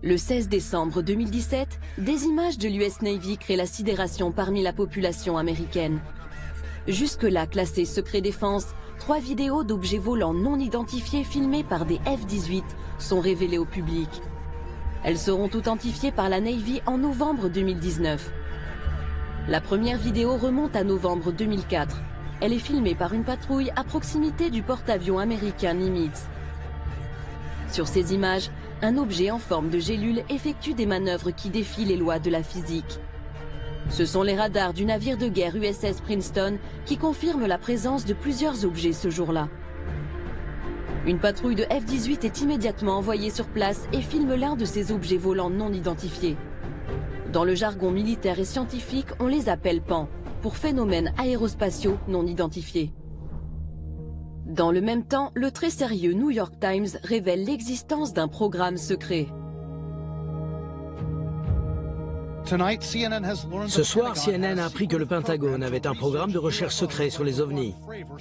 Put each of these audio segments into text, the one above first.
Le 16 décembre 2017, des images de l'US Navy créent la sidération parmi la population américaine. Jusque-là classées secret défense, 3 vidéos d'objets volants non identifiés filmés par des F-18 sont révélées au public. Elles seront authentifiées par la Navy en novembre 2019. La première vidéo remonte à novembre 2004. Elle est filmée par une patrouille à proximité du porte-avions américain Nimitz. Sur ces images, un objet en forme de gélule effectue des manœuvres qui défient les lois de la physique. Ce sont les radars du navire de guerre USS Princeton qui confirment la présence de plusieurs objets ce jour-là. Une patrouille de F-18 est immédiatement envoyée sur place et filme l'un de ces objets volants non identifiés. Dans le jargon militaire et scientifique, on les appelle PAN, pour phénomènes aérospatiaux non identifiés. Dans le même temps, le très sérieux New York Times révèle l'existence d'un programme secret. Ce soir, CNN a appris que le Pentagone avait un programme de recherche secret sur les ovnis.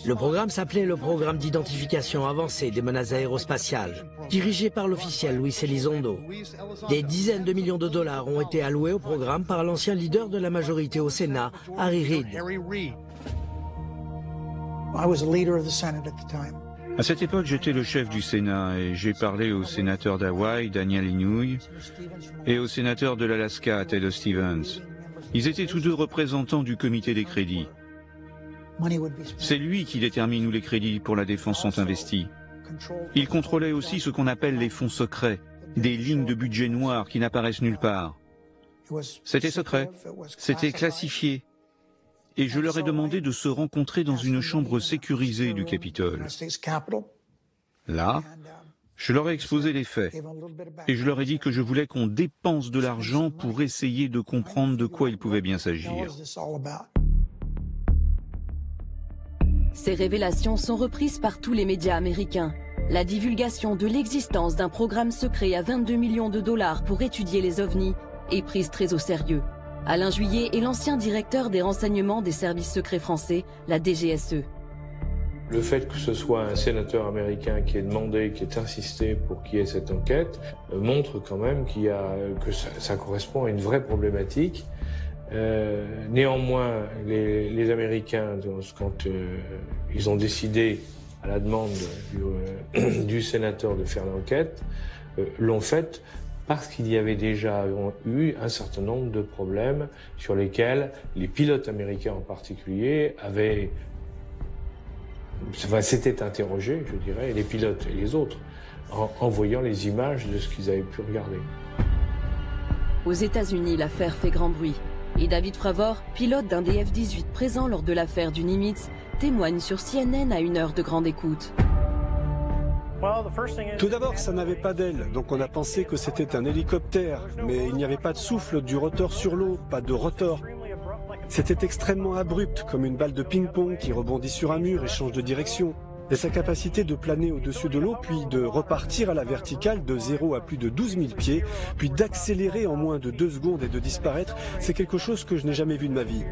Le programme s'appelait le Programme d'identification avancée des menaces aérospatiales, dirigé par l'officiel Luis Elizondo. Des dizaines de millions de dollars ont été alloués au programme par l'ancien leader de la majorité au Sénat, Harry Reid. À cette époque, j'étais le chef du Sénat et j'ai parlé au sénateur d'Hawaï, Daniel Inouye, et au sénateur de l'Alaska, Ted Stevens. Ils étaient tous deux représentants du comité des crédits. C'est lui qui détermine où les crédits pour la défense sont investis. Il contrôlait aussi ce qu'on appelle les fonds secrets, des lignes de budget noires qui n'apparaissent nulle part. C'était secret, c'était classifié. Et je leur ai demandé de se rencontrer dans une chambre sécurisée du Capitole. Là, je leur ai exposé les faits. Et je leur ai dit que je voulais qu'on dépense de l'argent pour essayer de comprendre de quoi il pouvait bien s'agir. Ces révélations sont reprises par tous les médias américains. La divulgation de l'existence d'un programme secret à 22 millions de dollars pour étudier les ovnis est prise très au sérieux. Alain Juillet est l'ancien directeur des renseignements des services secrets français, la DGSE. Le fait que ce soit un sénateur américain qui ait demandé, qui ait insisté pour qu'il y ait cette enquête, montre quand même que ça correspond à une vraie problématique. Néanmoins, les Américains, quand ils ont décidé, à la demande du sénateur de faire l'enquête, l'ont faite parce qu'il y avait déjà eu un certain nombre de problèmes sur lesquels les pilotes américains en particulier s'étaient interrogés, je dirais, les pilotes et les autres, en voyant les images de ce qu'ils avaient pu regarder. Aux États-Unis, l'affaire fait grand bruit. Et David Fravor, pilote d'un des F-18 présent lors de l'affaire du Nimitz, témoigne sur CNN à une heure de grande écoute. Tout d'abord, ça n'avait pas d'aile, donc on a pensé que c'était un hélicoptère, mais il n'y avait pas de souffle du rotor sur l'eau, pas de rotor. C'était extrêmement abrupt, comme une balle de ping-pong qui rebondit sur un mur et change de direction. Et sa capacité de planer au-dessus de l'eau, puis de repartir à la verticale de 0 à plus de 12 000 pieds, puis d'accélérer en moins de 2 secondes et de disparaître, c'est quelque chose que je n'ai jamais vu de ma vie.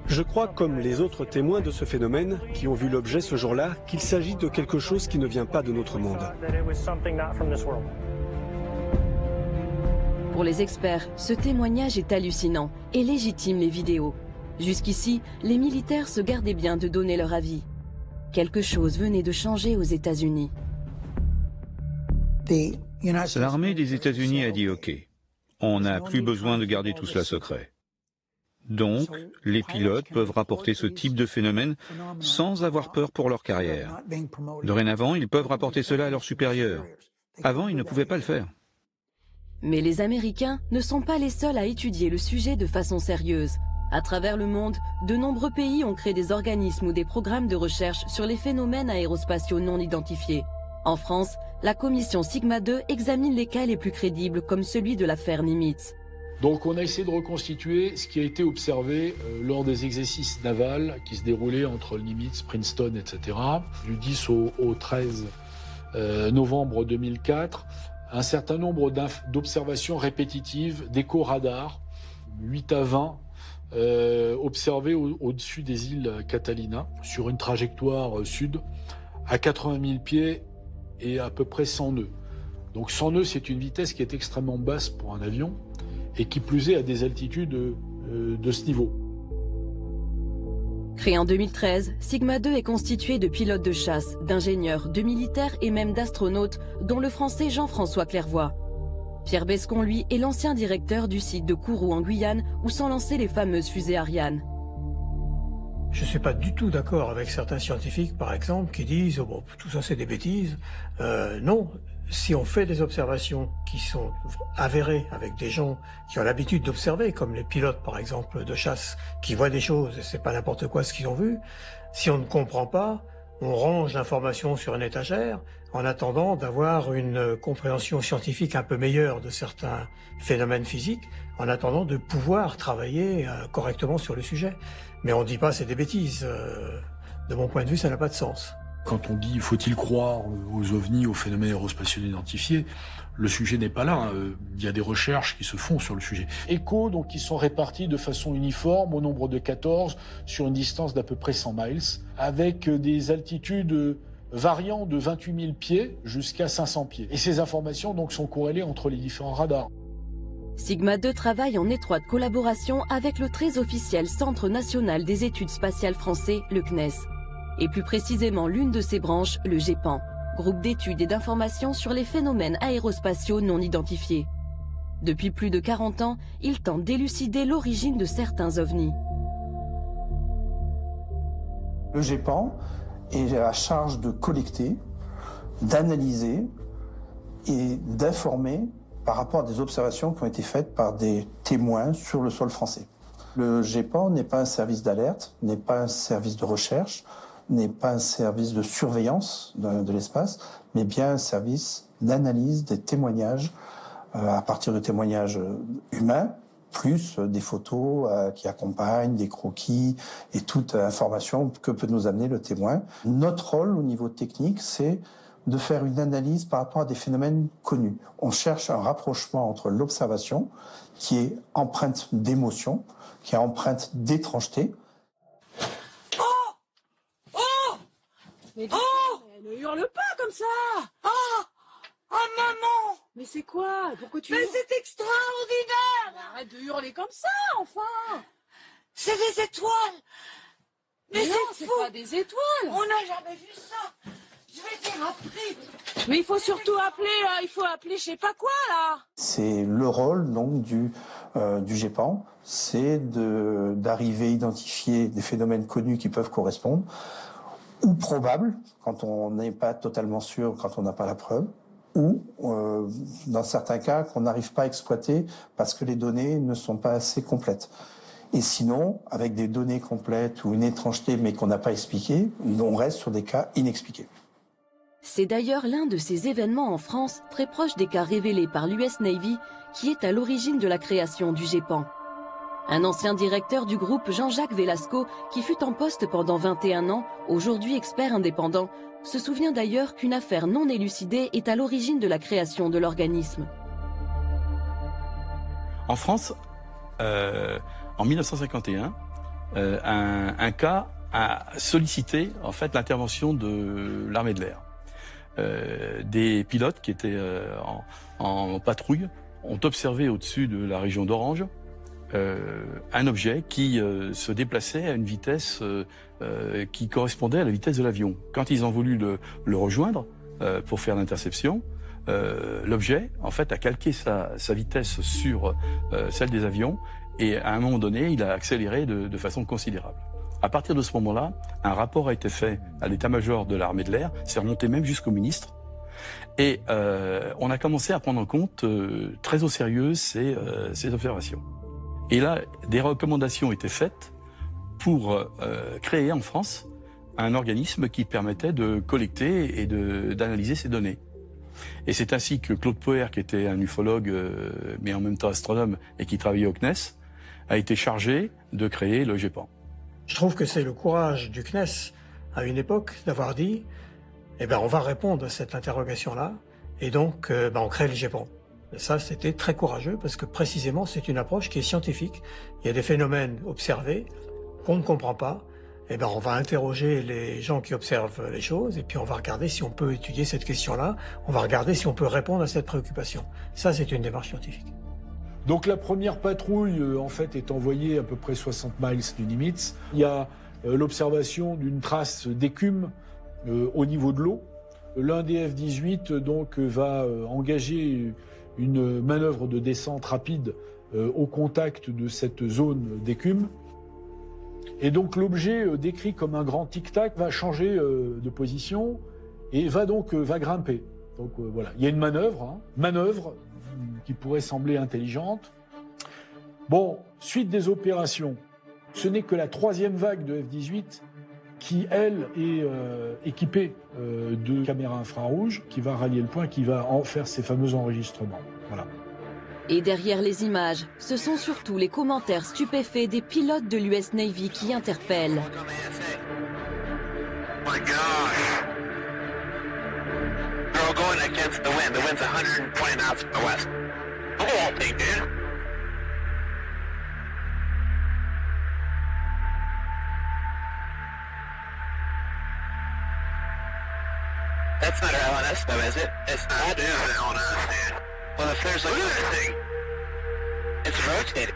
Je crois, comme les autres témoins de ce phénomène, qui ont vu l'objet ce jour-là, qu'il s'agit de quelque chose qui ne vient pas de notre monde. Pour les experts, ce témoignage est hallucinant et légitime les vidéos. Jusqu'ici, les militaires se gardaient bien de donner leur avis. Quelque chose venait de changer aux États-Unis. L'armée des États-Unis a dit OK, on n'a plus besoin de garder tout cela secret. Donc, les pilotes peuvent rapporter ce type de phénomène sans avoir peur pour leur carrière. Dorénavant, ils peuvent rapporter cela à leurs supérieurs. Avant, ils ne pouvaient pas le faire. Mais les Américains ne sont pas les seuls à étudier le sujet de façon sérieuse. À travers le monde, de nombreux pays ont créé des organismes ou des programmes de recherche sur les phénomènes aérospatiaux non identifiés. En France, la commission Sigma 2 examine les cas les plus crédibles comme celui de l'affaire Nimitz. Donc on a essayé de reconstituer ce qui a été observé lors des exercices navals qui se déroulaient entre Nimitz, Princeton, etc. Du 10 au 13 novembre 2004, un certain nombre d'observations répétitives d'écho-radars, 8 à 20, observés au-dessus des îles Catalina, sur une trajectoire sud, à 80 000 pieds et à peu près 100 nœuds. Donc 100 nœuds, c'est une vitesse qui est extrêmement basse pour un avion, et qui plus est à des altitudes de ce niveau. Créé en 2013, Sigma 2 est constitué de pilotes de chasse, d'ingénieurs, de militaires et même d'astronautes, dont le français Jean-François Clairvoy. Pierre Bescon, lui, est l'ancien directeur du site de Kourou en Guyane, où sont lancées les fameuses fusées Ariane. Je ne suis pas du tout d'accord avec certains scientifiques, par exemple, qui disent « oh bon, tout ça c'est des bêtises ». Non, si on fait des observations qui sont avérées avec des gens qui ont l'habitude d'observer, comme les pilotes par exemple de chasse, qui voient des choses et c'est pas n'importe quoi ce qu'ils ont vu, si on ne comprend pas, on range l'information sur une étagère en attendant d'avoir une compréhension scientifique un peu meilleure de certains phénomènes physiques, en attendant de pouvoir travailler correctement sur le sujet. Mais on ne dit pas c'est des bêtises. De mon point de vue, ça n'a pas de sens. Quand on dit faut-il croire aux ovnis, aux phénomènes aérospatiaux identifiés, le sujet n'est pas là. Il y a des recherches qui se font sur le sujet. ECHO, donc, qui sont répartis de façon uniforme au nombre de 14 sur une distance d'à peu près 100 miles, avec des altitudes variant de 28 000 pieds jusqu'à 500 pieds. Et ces informations donc sont corrélées entre les différents radars. Sigma 2 travaille en étroite collaboration avec le très officiel Centre national des études spatiales français, le CNES, et plus précisément l'une de ses branches, le GEPAN, groupe d'études et d'informations sur les phénomènes aérospatiaux non identifiés. Depuis plus de 40 ans, il tente d'élucider l'origine de certains ovnis. Le GEPAN est à la charge de collecter, d'analyser et d'informer par rapport à des observations qui ont été faites par des témoins sur le sol français. Le GEPAN n'est pas un service d'alerte, n'est pas un service de recherche, n'est pas un service de surveillance de l'espace, mais bien un service d'analyse des témoignages à partir de témoignages humains, plus des photos qui accompagnent, des croquis et toute information que peut nous amener le témoin. Notre rôle au niveau technique, c'est de faire une analyse par rapport à des phénomènes connus. On cherche un rapprochement entre l'observation, qui est empreinte d'émotion, qui est empreinte d'étrangeté. Oh! Oh! Mais ne hurle pas comme ça! Oh! Oh maman! Mais c'est quoi? Pourquoi tu hurles? Mais c'est extraordinaire! Arrête de hurler comme ça, enfin! C'est des étoiles! Mais c'est fou! C'est pas des étoiles! On n'a jamais vu ça! Je vais dire après. Mais il faut surtout appeler, je sais pas quoi là. C'est le rôle donc du GEPAN, c'est d'arriver à identifier des phénomènes connus qui peuvent correspondre, ou probables, quand on n'est pas totalement sûr, quand on n'a pas la preuve, ou dans certains cas qu'on n'arrive pas à exploiter parce que les données ne sont pas assez complètes. Et sinon, avec des données complètes ou une étrangeté mais qu'on n'a pas expliquée, on reste sur des cas inexpliqués. C'est d'ailleurs l'un de ces événements en France, très proche des cas révélés par l'US Navy, qui est à l'origine de la création du GEPAN. Un ancien directeur du groupe, Jean-Jacques Velasco, qui fut en poste pendant 21 ans, aujourd'hui expert indépendant, se souvient d'ailleurs qu'une affaire non élucidée est à l'origine de la création de l'organisme. En France, en 1951, un cas a sollicité en fait l'intervention de l'armée de l'air. Des pilotes qui étaient en patrouille ont observé au-dessus de la région d'Orange un objet qui se déplaçait à une vitesse qui correspondait à la vitesse de l'avion. Quand ils ont voulu le rejoindre pour faire l'interception, l'objet en fait a calqué sa vitesse sur celle des avions et à un moment donné il a accéléré de façon considérable. À partir de ce moment-là, un rapport a été fait à l'état-major de l'armée de l'air, c'est remonté même jusqu'au ministre, et on a commencé à prendre en compte très au sérieux ces observations. Et là, des recommandations étaient faites pour créer en France un organisme qui permettait de collecter et d'analyser ces données. Et c'est ainsi que Claude Poher, qui était un ufologue, mais en même temps astronome, et qui travaillait au CNES, a été chargé de créer le GEPAN. Je trouve que c'est le courage du CNES, à une époque, d'avoir dit « Eh ben, on va répondre à cette interrogation-là, et donc on crée le GEPAN ». Et ça, c'était très courageux, parce que précisément, c'est une approche qui est scientifique. Il y a des phénomènes observés qu'on ne comprend pas, eh ben, on va interroger les gens qui observent les choses et puis on va regarder si on peut étudier cette question-là, on va regarder si on peut répondre à cette préoccupation. Ça, c'est une démarche scientifique. Donc la première patrouille, en fait, est envoyée à peu près 60 miles du Nimitz. Il y a l'observation d'une trace d'écume au niveau de l'eau. L'un des F-18 donc va engager une manœuvre de descente rapide au contact de cette zone d'écume. Et donc l'objet décrit comme un grand tic-tac va changer de position et va grimper. Donc voilà, il y a une manœuvre qui pourrait sembler intelligente. Bon, suite des opérations, ce n'est que la troisième vague de F-18 qui, elle, est équipée de caméras infrarouges, qui va rallier le point, qui va en faire ces fameux enregistrements. Voilà. Et derrière les images, ce sont surtout les commentaires stupéfaits des pilotes de l'US Navy qui interpellent. That's not our LNS though, is it? It's not. That is an LNS, man. Well, if there's like anything, it's rotating.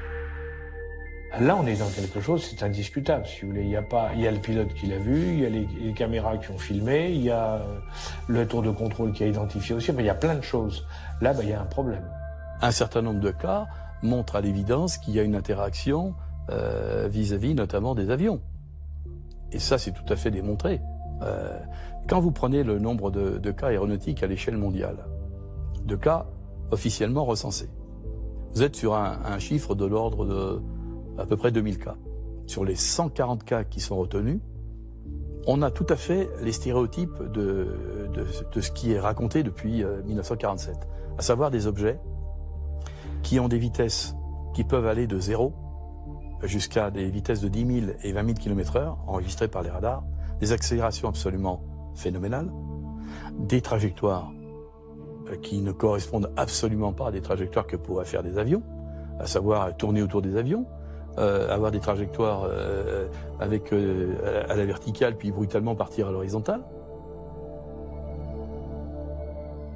Là, on est dans quelque chose, c'est indiscutable, si vous voulez. Il y a le pilote qui l'a vu, il y a les caméras qui ont filmé, il y a le tour de contrôle qui a identifié aussi. Il y a plein de choses. Là, il y a un problème. Un certain nombre de cas montrent à l'évidence qu'il y a une interaction vis-à-vis notamment des avions. Et ça, c'est tout à fait démontré. Quand vous prenez le nombre de cas aéronautiques à l'échelle mondiale, de cas officiellement recensés, vous êtes sur un chiffre de l'ordre de à peu près 2000 cas. Sur les 140 cas qui sont retenus, on a tout à fait les stéréotypes de ce qui est raconté depuis 1947, à savoir des objets qui ont des vitesses qui peuvent aller de 0 jusqu'à des vitesses de 10 000 et 20 000 km/h enregistrées par les radars, des accélérations absolument phénoménales, des trajectoires qui ne correspondent absolument pas à des trajectoires que pourraient faire des avions, à savoir tourner autour des avions, avoir des trajectoires avec à la verticale puis brutalement partir à l'horizontale.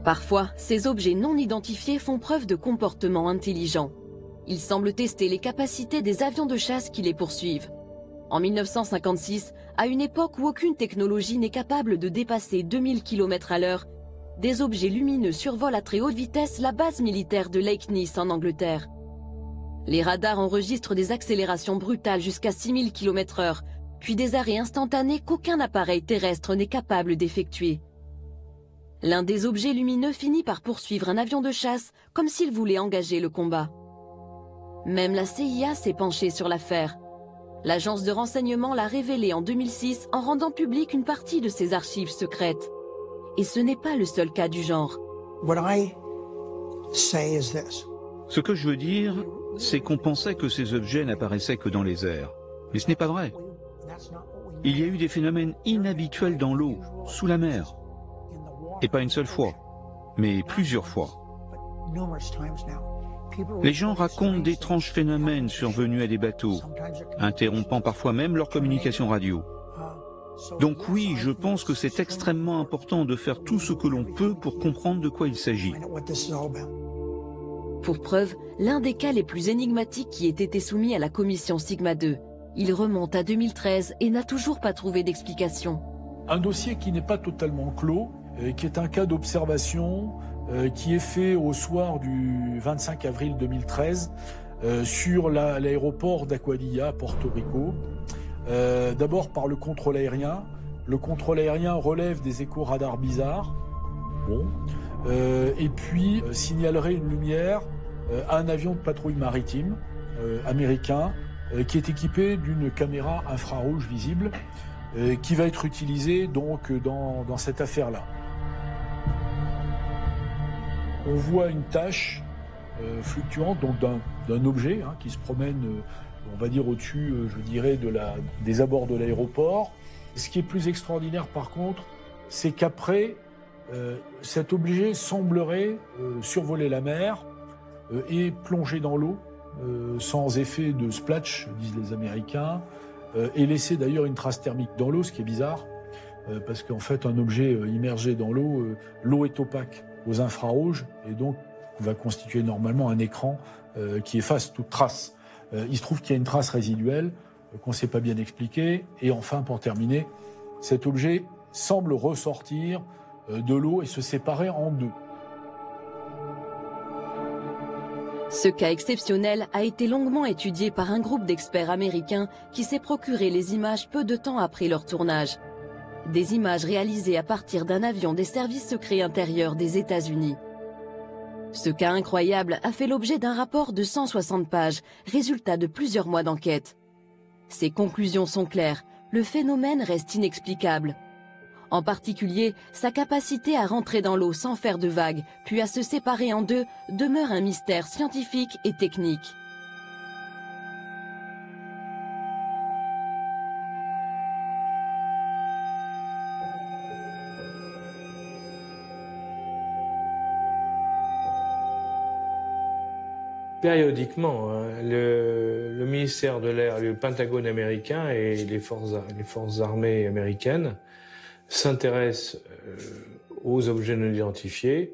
Parfois, ces objets non identifiés font preuve de comportements intelligents. Ils semblent tester les capacités des avions de chasse qui les poursuivent. En 1956, à une époque où aucune technologie n'est capable de dépasser 2000 km/h, des objets lumineux survolent à très haute vitesse la base militaire de Lake Nice en Angleterre. Les radars enregistrent des accélérations brutales jusqu'à 6000 km/h, puis des arrêts instantanés qu'aucun appareil terrestre n'est capable d'effectuer. L'un des objets lumineux finit par poursuivre un avion de chasse comme s'il voulait engager le combat. Même la CIA s'est penchée sur l'affaire. L'agence de renseignement l'a révélé en 2006 en rendant publique une partie de ses archives secrètes. Et ce n'est pas le seul cas du genre. Ce que je veux dire, c'est qu'on pensait que ces objets n'apparaissaient que dans les airs. Mais ce n'est pas vrai. Il y a eu des phénomènes inhabituels dans l'eau, sous la mer. Et pas une seule fois, mais plusieurs fois. Les gens racontent d'étranges phénomènes survenus à des bateaux, interrompant parfois même leur communication radio. Donc oui, je pense que c'est extrêmement important de faire tout ce que l'on peut pour comprendre de quoi il s'agit. Pour preuve, l'un des cas les plus énigmatiques qui ait été soumis à la commission Sigma 2. Il remonte à 2013 et n'a toujours pas trouvé d'explication. Un dossier qui n'est pas totalement clos, qui est un cas d'observation qui est fait au soir du 25 avril 2013 sur l'aéroport d'Aguadilla, Porto Rico. D'abord par le contrôle aérien. Le contrôle aérien relève des échos radars bizarres. Bon. Et puis signalerait une lumière à un avion de patrouille maritime américain qui est équipé d'une caméra infrarouge visible qui va être utilisée donc dans cette affaire-là. On voit une tache fluctuante donc d'un objet qui se promène, on va dire au-dessus, je dirais, des abords de l'aéroport. Ce qui est plus extraordinaire par contre, c'est qu'après, cet objet semblerait survoler la mer et plonger dans l'eau sans effet de splash, disent les Américains, et laisser d'ailleurs une trace thermique dans l'eau, ce qui est bizarre, parce qu'en fait un objet immergé dans l'eau, l'eau est opaque aux infrarouges et donc va constituer normalement un écran qui efface toute trace. Il se trouve qu'il y a une trace résiduelle qu'on ne sait pas bien expliquer. Et enfin, pour terminer, cet objet semble ressortir de l'eau et se séparer en deux. Ce cas exceptionnel a été longuement étudié par un groupe d'experts américains qui s'est procuré les images peu de temps après leur tournage. Des images réalisées à partir d'un avion des services secrets intérieurs des États-Unis. Ce cas incroyable a fait l'objet d'un rapport de 160 pages, résultat de plusieurs mois d'enquête. Ses conclusions sont claires, le phénomène reste inexplicable. En particulier, sa capacité à rentrer dans l'eau sans faire de vagues, puis à se séparer en deux, demeure un mystère scientifique et technique. Périodiquement, le ministère de l'Air, le Pentagone américain et les forces armées américaines s'intéressent aux objets non identifiés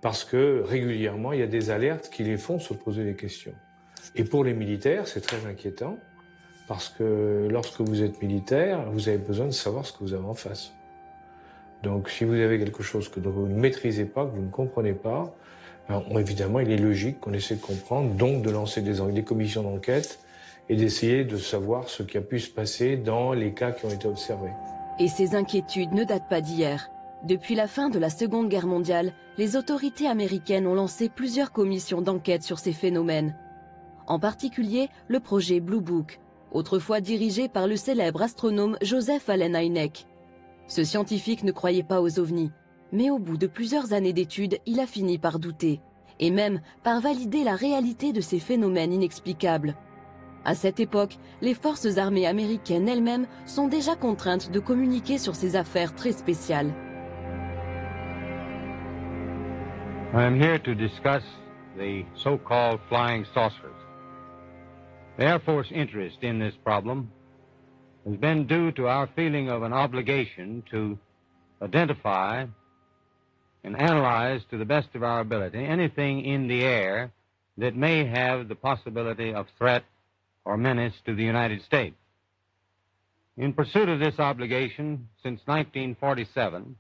parce que régulièrement, il y a des alertes qui les font se poser des questions. Et pour les militaires, c'est très inquiétant parce que lorsque vous êtes militaire, vous avez besoin de savoir ce que vous avez en face. Donc si vous avez quelque chose que vous ne maîtrisez pas, que vous ne comprenez pas, alors, évidemment, il est logique qu'on essaie de comprendre, donc de lancer des commissions d'enquête et d'essayer de savoir ce qui a pu se passer dans les cas qui ont été observés. Et ces inquiétudes ne datent pas d'hier. Depuis la fin de la Seconde Guerre mondiale, les autorités américaines ont lancé plusieurs commissions d'enquête sur ces phénomènes. En particulier, le projet Blue Book, autrefois dirigé par le célèbre astronome Joseph Allen Hynek. Ce scientifique ne croyait pas aux ovnis. Mais au bout de plusieurs années d'études, il a fini par douter, et même par valider la réalité de ces phénomènes inexplicables. À cette époque, les forces armées américaines elles-mêmes sont déjà contraintes de communiquer sur ces affaires très spéciales. I am here to discuss the so-called flying saucers. The Air Force interest in this problem has been due to our feeling of an obligation to identify and analyze to the best of our ability anything in the air that may have the possibility of threat or menace to the United States. In pursuit of this obligation, since 1947,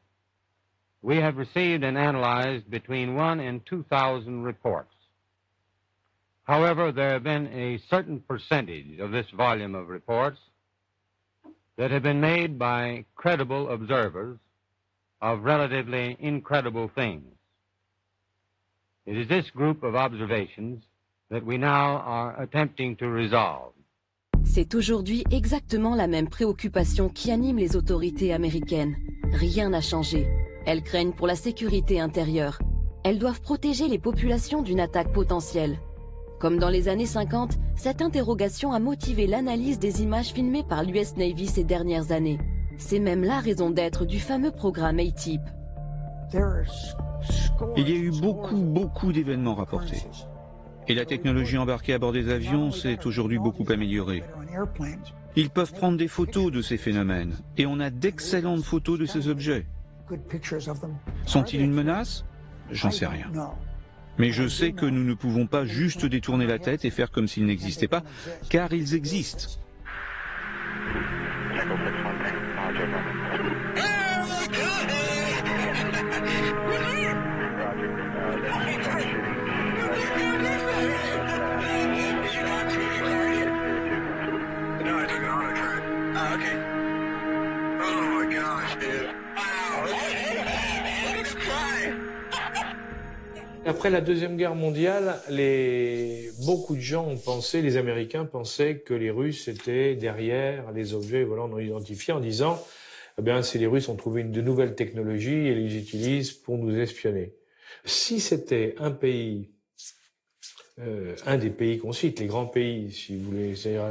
we have received and analyzed between 1,000 and 2,000 reports. However, there have been a certain percentage of this volume of reports that have been made by credible observers of relatively incredible things. It is this group of observations that we now are attempting to resolve. C'est aujourd'hui exactement la même préoccupation qui anime les autorités américaines. Rien n'a changé. Elles craignent pour la sécurité intérieure. Elles doivent protéger les populations d'une attaque potentielle. Comme dans les années 50, cette interrogation a motivé l'analyse des images filmées par l'US Navy ces dernières années. C'est même la raison d'être du fameux programme A-Type. Il y a eu beaucoup d'événements rapportés. Et la technologie embarquée à bord des avions s'est aujourd'hui beaucoup améliorée. Ils peuvent prendre des photos de ces phénomènes, et on a d'excellentes photos de ces objets. Sont-ils une menace? J'en sais rien. Mais je sais que nous ne pouvons pas juste détourner la tête et faire comme s'ils n'existaient pas, car ils existent. Après la Deuxième Guerre mondiale, beaucoup de gens ont pensé, les Américains pensaient que les Russes étaient derrière les objets volants non identifiés en disant eh bien, si les Russes ont trouvé de nouvelles technologies et les utilisent pour nous espionner. Si c'était un pays, un des pays qu'on cite, les grands pays, si vous voulez, c'est-à-dire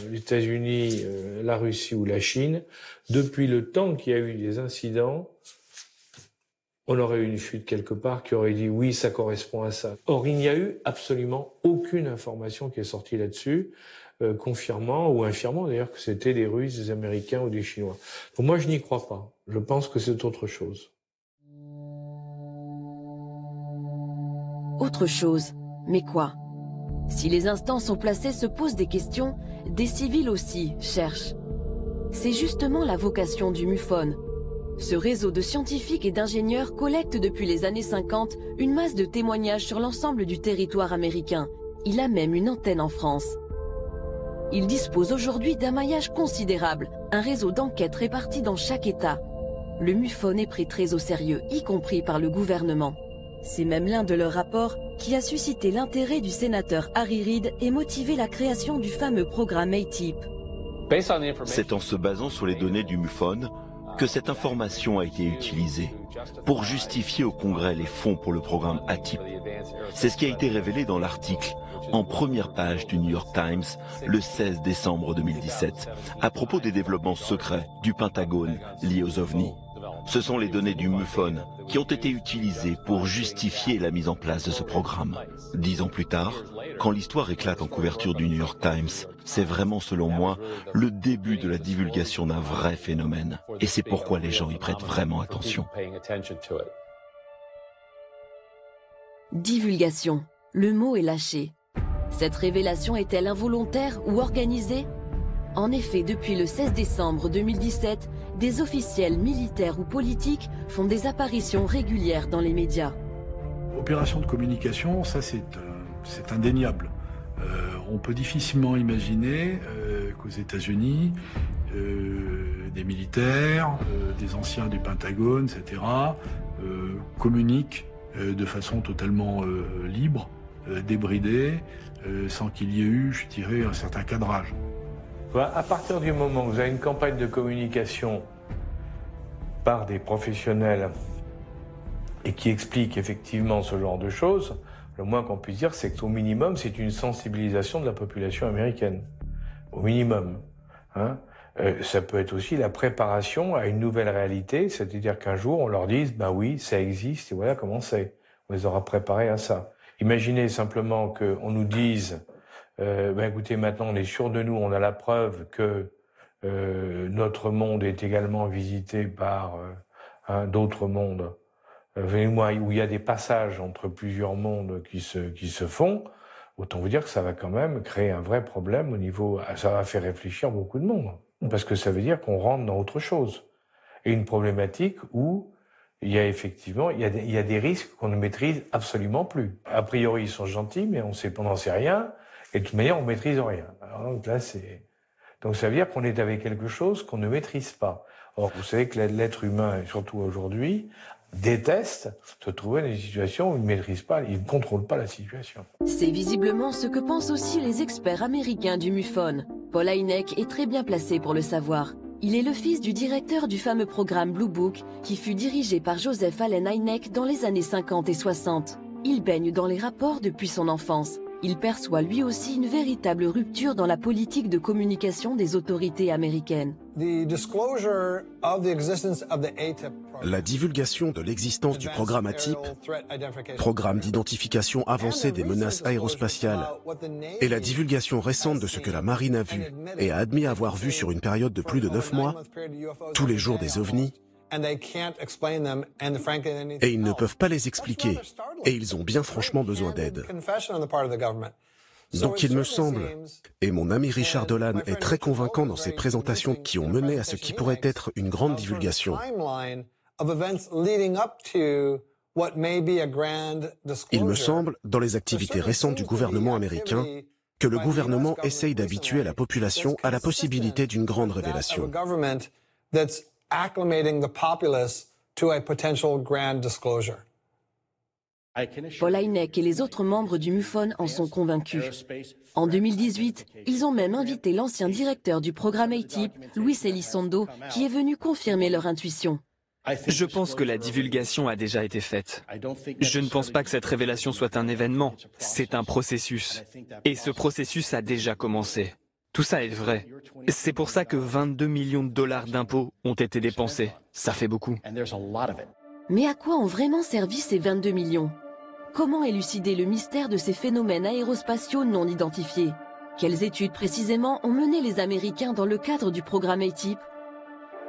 les États-Unis, la Russie ou la Chine, depuis le temps qu'il y a eu des incidents, on aurait eu une fuite quelque part qui aurait dit oui, ça correspond à ça. Or, il n'y a eu absolument aucune information qui est sortie là-dessus. confirmant ou infirmant d'ailleurs que c'était des Russes, des Américains ou des Chinois. Pour moi, je n'y crois pas. Je pense que c'est autre chose. Autre chose, mais quoi? Si les instances au placé se posent des questions, des civils aussi cherchent. C'est justement la vocation du MUFON. Ce réseau de scientifiques et d'ingénieurs collecte depuis les années 50 une masse de témoignages sur l'ensemble du territoire américain. Il a même une antenne en France. Il dispose aujourd'hui d'un maillage considérable, un réseau d'enquêtes réparti dans chaque État. Le MUFON est pris très au sérieux, y compris par le gouvernement. C'est même l'un de leurs rapports qui a suscité l'intérêt du sénateur Harry Reid et motivé la création du fameux programme ATIP. C'est en se basant sur les données du MUFON que cette information a été utilisée pour justifier au Congrès les fonds pour le programme ATIP. C'est ce qui a été révélé dans l'article en première page du New York Times le 16 décembre 2017 à propos des développements secrets du Pentagone liés aux ovnis. Ce sont les données du MUFON qui ont été utilisées pour justifier la mise en place de ce programme. 10 ans plus tard, quand l'histoire éclate en couverture du New York Times, c'est vraiment, selon moi, le début de la divulgation d'un vrai phénomène. Et c'est pourquoi les gens y prêtent vraiment attention. Divulgation. Le mot est lâché. Cette révélation est-elle involontaire ou organisée? En effet, depuis le 16 décembre 2017, des officiels militaires ou politiques font des apparitions régulières dans les médias. Opération de communication, ça c'est indéniable. On peut difficilement imaginer qu'aux États-Unis, des militaires, des anciens du Pentagone, etc., communiquent de façon totalement libre, débridée, sans qu'il y ait eu, je dirais, un certain cadrage. À partir du moment où vous avez une campagne de communication par des professionnels et qui expliquent effectivement ce genre de choses, le moins qu'on puisse dire, c'est qu'au minimum, c'est une sensibilisation de la population américaine. Au minimum. Hein. Ça peut être aussi la préparation à une nouvelle réalité, c'est-à-dire qu'un jour, on leur dise, ben oui, ça existe et voilà comment c'est. On les aura préparés à ça. Imaginez simplement qu'on nous dise, écoutez, maintenant on est sûr de nous, on a la preuve que notre monde est également visité par d'autres mondes. Moi, où il y a des passages entre plusieurs mondes qui se font, autant vous dire que ça va quand même créer un vrai problème au niveau, ça va faire réfléchir beaucoup de monde. Parce que ça veut dire qu'on rentre dans autre chose. Et une problématique où il y a effectivement, il y a des risques qu'on ne maîtrise absolument plus. A priori, ils sont gentils, mais on n'en sait rien. Et de toute manière, on maîtrise rien. Alors, donc là, donc ça veut dire qu'on est avec quelque chose qu'on ne maîtrise pas. Or, vous savez que l'être humain, et surtout aujourd'hui, déteste se trouver dans des situations où il ne maîtrise pas, il ne contrôle pas la situation. C'est visiblement ce que pensent aussi les experts américains du MUFON. Paul Hynek est très bien placé pour le savoir. Il est le fils du directeur du fameux programme Blue Book qui fut dirigé par Joseph Allen Hynek dans les années 50 et 60. Il baigne dans les rapports depuis son enfance. Il perçoit lui aussi une véritable rupture dans la politique de communication des autorités américaines. La divulgation de l'existence du programme ATIP, programme d'identification avancée des menaces aérospatiales, et la divulgation récente de ce que la marine a vu et a admis avoir vu sur une période de plus de 9 mois, tous les jours des ovnis, et ils ne peuvent pas les expliquer, et ils ont bien franchement besoin d'aide. Donc il me semble, et mon ami Richard Dolan est très convaincant dans ses présentations qui ont mené à ce qui pourrait être une grande divulgation. Il me semble, dans les activités récentes du gouvernement américain, que le gouvernement essaye d'habituer la population à la possibilité d'une grande révélation. Paul Hynek et les autres membres du MUFON en sont convaincus. En 2018, ils ont même invité l'ancien directeur du programme ATIP, Luis Elizondo, qui est venu confirmer leur intuition. Je pense que la divulgation a déjà été faite. Je ne pense pas que cette révélation soit un événement, c'est un processus. Et ce processus a déjà commencé. Tout ça est vrai. C'est pour ça que 22 millions de dollars d'impôts ont été dépensés. Ça fait beaucoup. Mais à quoi ont vraiment servi ces 22 millions? Comment élucider le mystère de ces phénomènes aérospatiaux non identifiés? Quelles études précisément ont mené les Américains dans le cadre du programme ATIP?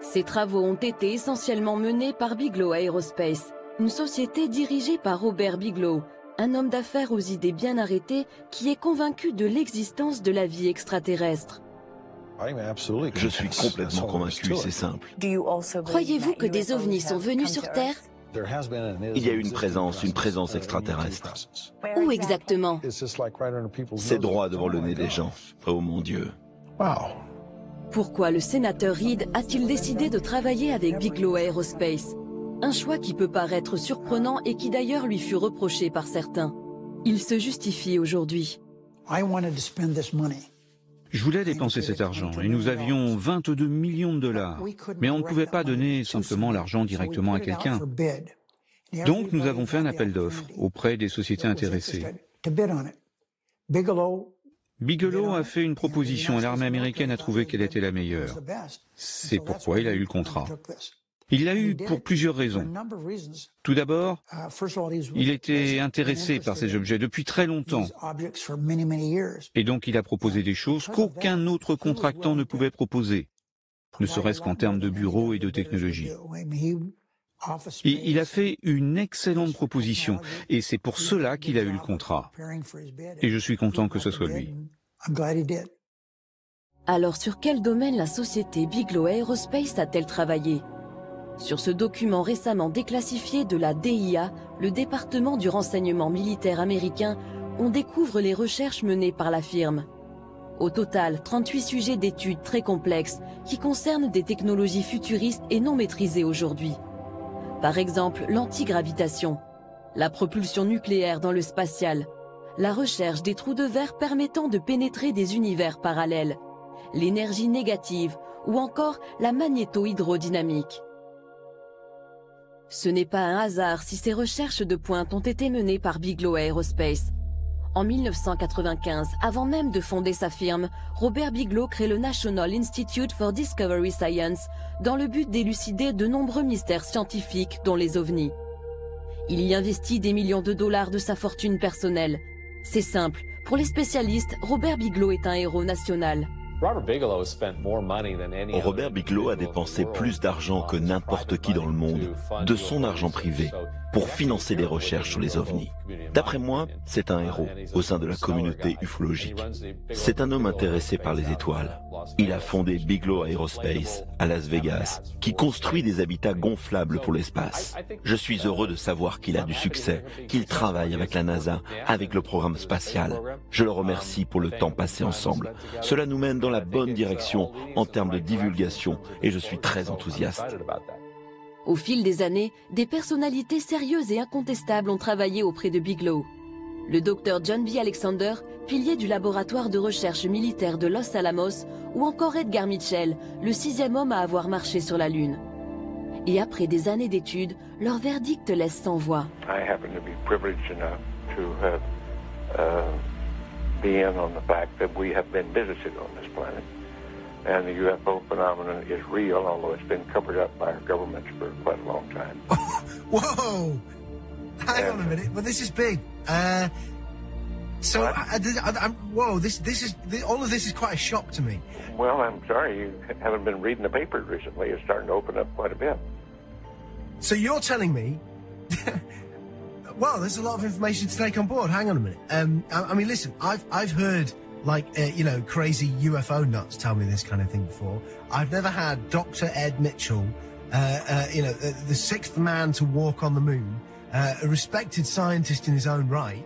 Ces travaux ont été essentiellement menés par Bigelow Aerospace, une société dirigée par Robert Bigelow, un homme d'affaires aux idées bien arrêtées qui est convaincu de l'existence de la vie extraterrestre. Je suis complètement convaincu, c'est simple. Croyez-vous que des ovnis sont venus sur Terre? Il y a une présence extraterrestre. Où exactement? C'est droit devant le nez des gens. Oh mon Dieu. Pourquoi le sénateur Reid a-t-il décidé de travailler avec Bigelow Aerospace? Un choix qui peut paraître surprenant et qui d'ailleurs lui fut reproché par certains. Il se justifie aujourd'hui. Je voulais dépenser cet argent et nous avions 22 millions de dollars. Mais on ne pouvait pas donner simplement l'argent directement à quelqu'un. Donc nous avons fait un appel d'offres auprès des sociétés intéressées. Bigelow a fait une proposition et l'armée américaine a trouvé qu'elle était la meilleure. C'est pourquoi il a eu le contrat. Il l'a eu pour plusieurs raisons. Tout d'abord, il était intéressé par ces objets depuis très longtemps. Et donc il a proposé des choses qu'aucun autre contractant ne pouvait proposer, ne serait-ce qu'en termes de bureaux et de technologie. Et il a fait une excellente proposition, et c'est pour cela qu'il a eu le contrat. Et je suis content que ce soit lui. Alors sur quel domaine la société Bigelow Aerospace a-t-elle travaillé? Sur ce document récemment déclassifié de la DIA, le département du renseignement militaire américain, on découvre les recherches menées par la firme. Au total, 38 sujets d'études très complexes qui concernent des technologies futuristes et non maîtrisées aujourd'hui. Par exemple, l'antigravitation, la propulsion nucléaire dans le spatial, la recherche des trous de verre permettant de pénétrer des univers parallèles, l'énergie négative ou encore la magnéto-hydrodynamique. Ce n'est pas un hasard si ces recherches de pointe ont été menées par Bigelow Aerospace. En 1995, avant même de fonder sa firme, Robert Bigelow crée le National Institute for Discovery Science dans le but d'élucider de nombreux mystères scientifiques, dont les ovnis. Il y investit des millions de dollars de sa fortune personnelle. C'est simple, pour les spécialistes, Robert Bigelow est un héros national. Robert Bigelow a dépensé plus d'argent que n'importe qui dans le monde, de son argent privé, pour financer les recherches sur les ovnis. D'après moi, c'est un héros au sein de la communauté ufologique. C'est un homme intéressé par les étoiles. Il a fondé Bigelow Aerospace à Las Vegas, qui construit des habitats gonflables pour l'espace. Je suis heureux de savoir qu'il a du succès, qu'il travaille avec la NASA, avec le programme spatial. Je le remercie pour le temps passé ensemble. Cela nous mène dans la bonne direction en termes de divulgation et je suis très enthousiaste. Au fil des années, des personnalités sérieuses et incontestables ont travaillé auprès de Bigelow. Le docteur John B. Alexander, pilier du laboratoire de recherche militaire de Los Alamos, ou encore Edgar Mitchell, le 6e homme à avoir marché sur la Lune. Et après des années d'études, leur verdict laisse sans voix. I happen to be privileged enough to have be in on the fact that we have been visited on this planet. And the UFO phenomenon is real, although it's been covered up by our governments for quite a long time. Whoa! Hang on a minute, but this is big. Whoa, all of this is quite a shock to me. Well, I'm sorry, you haven't been reading the papers recently. It's starting to open up quite a bit. So you're telling me... Well, there's a lot of information to take on board. Hang on a minute. I mean, listen, I've heard... crazy UFO nuts tell me this kind of thing before. I've never had Dr. Ed Mitchell, the sixth man to walk on the moon, a respected scientist in his own right,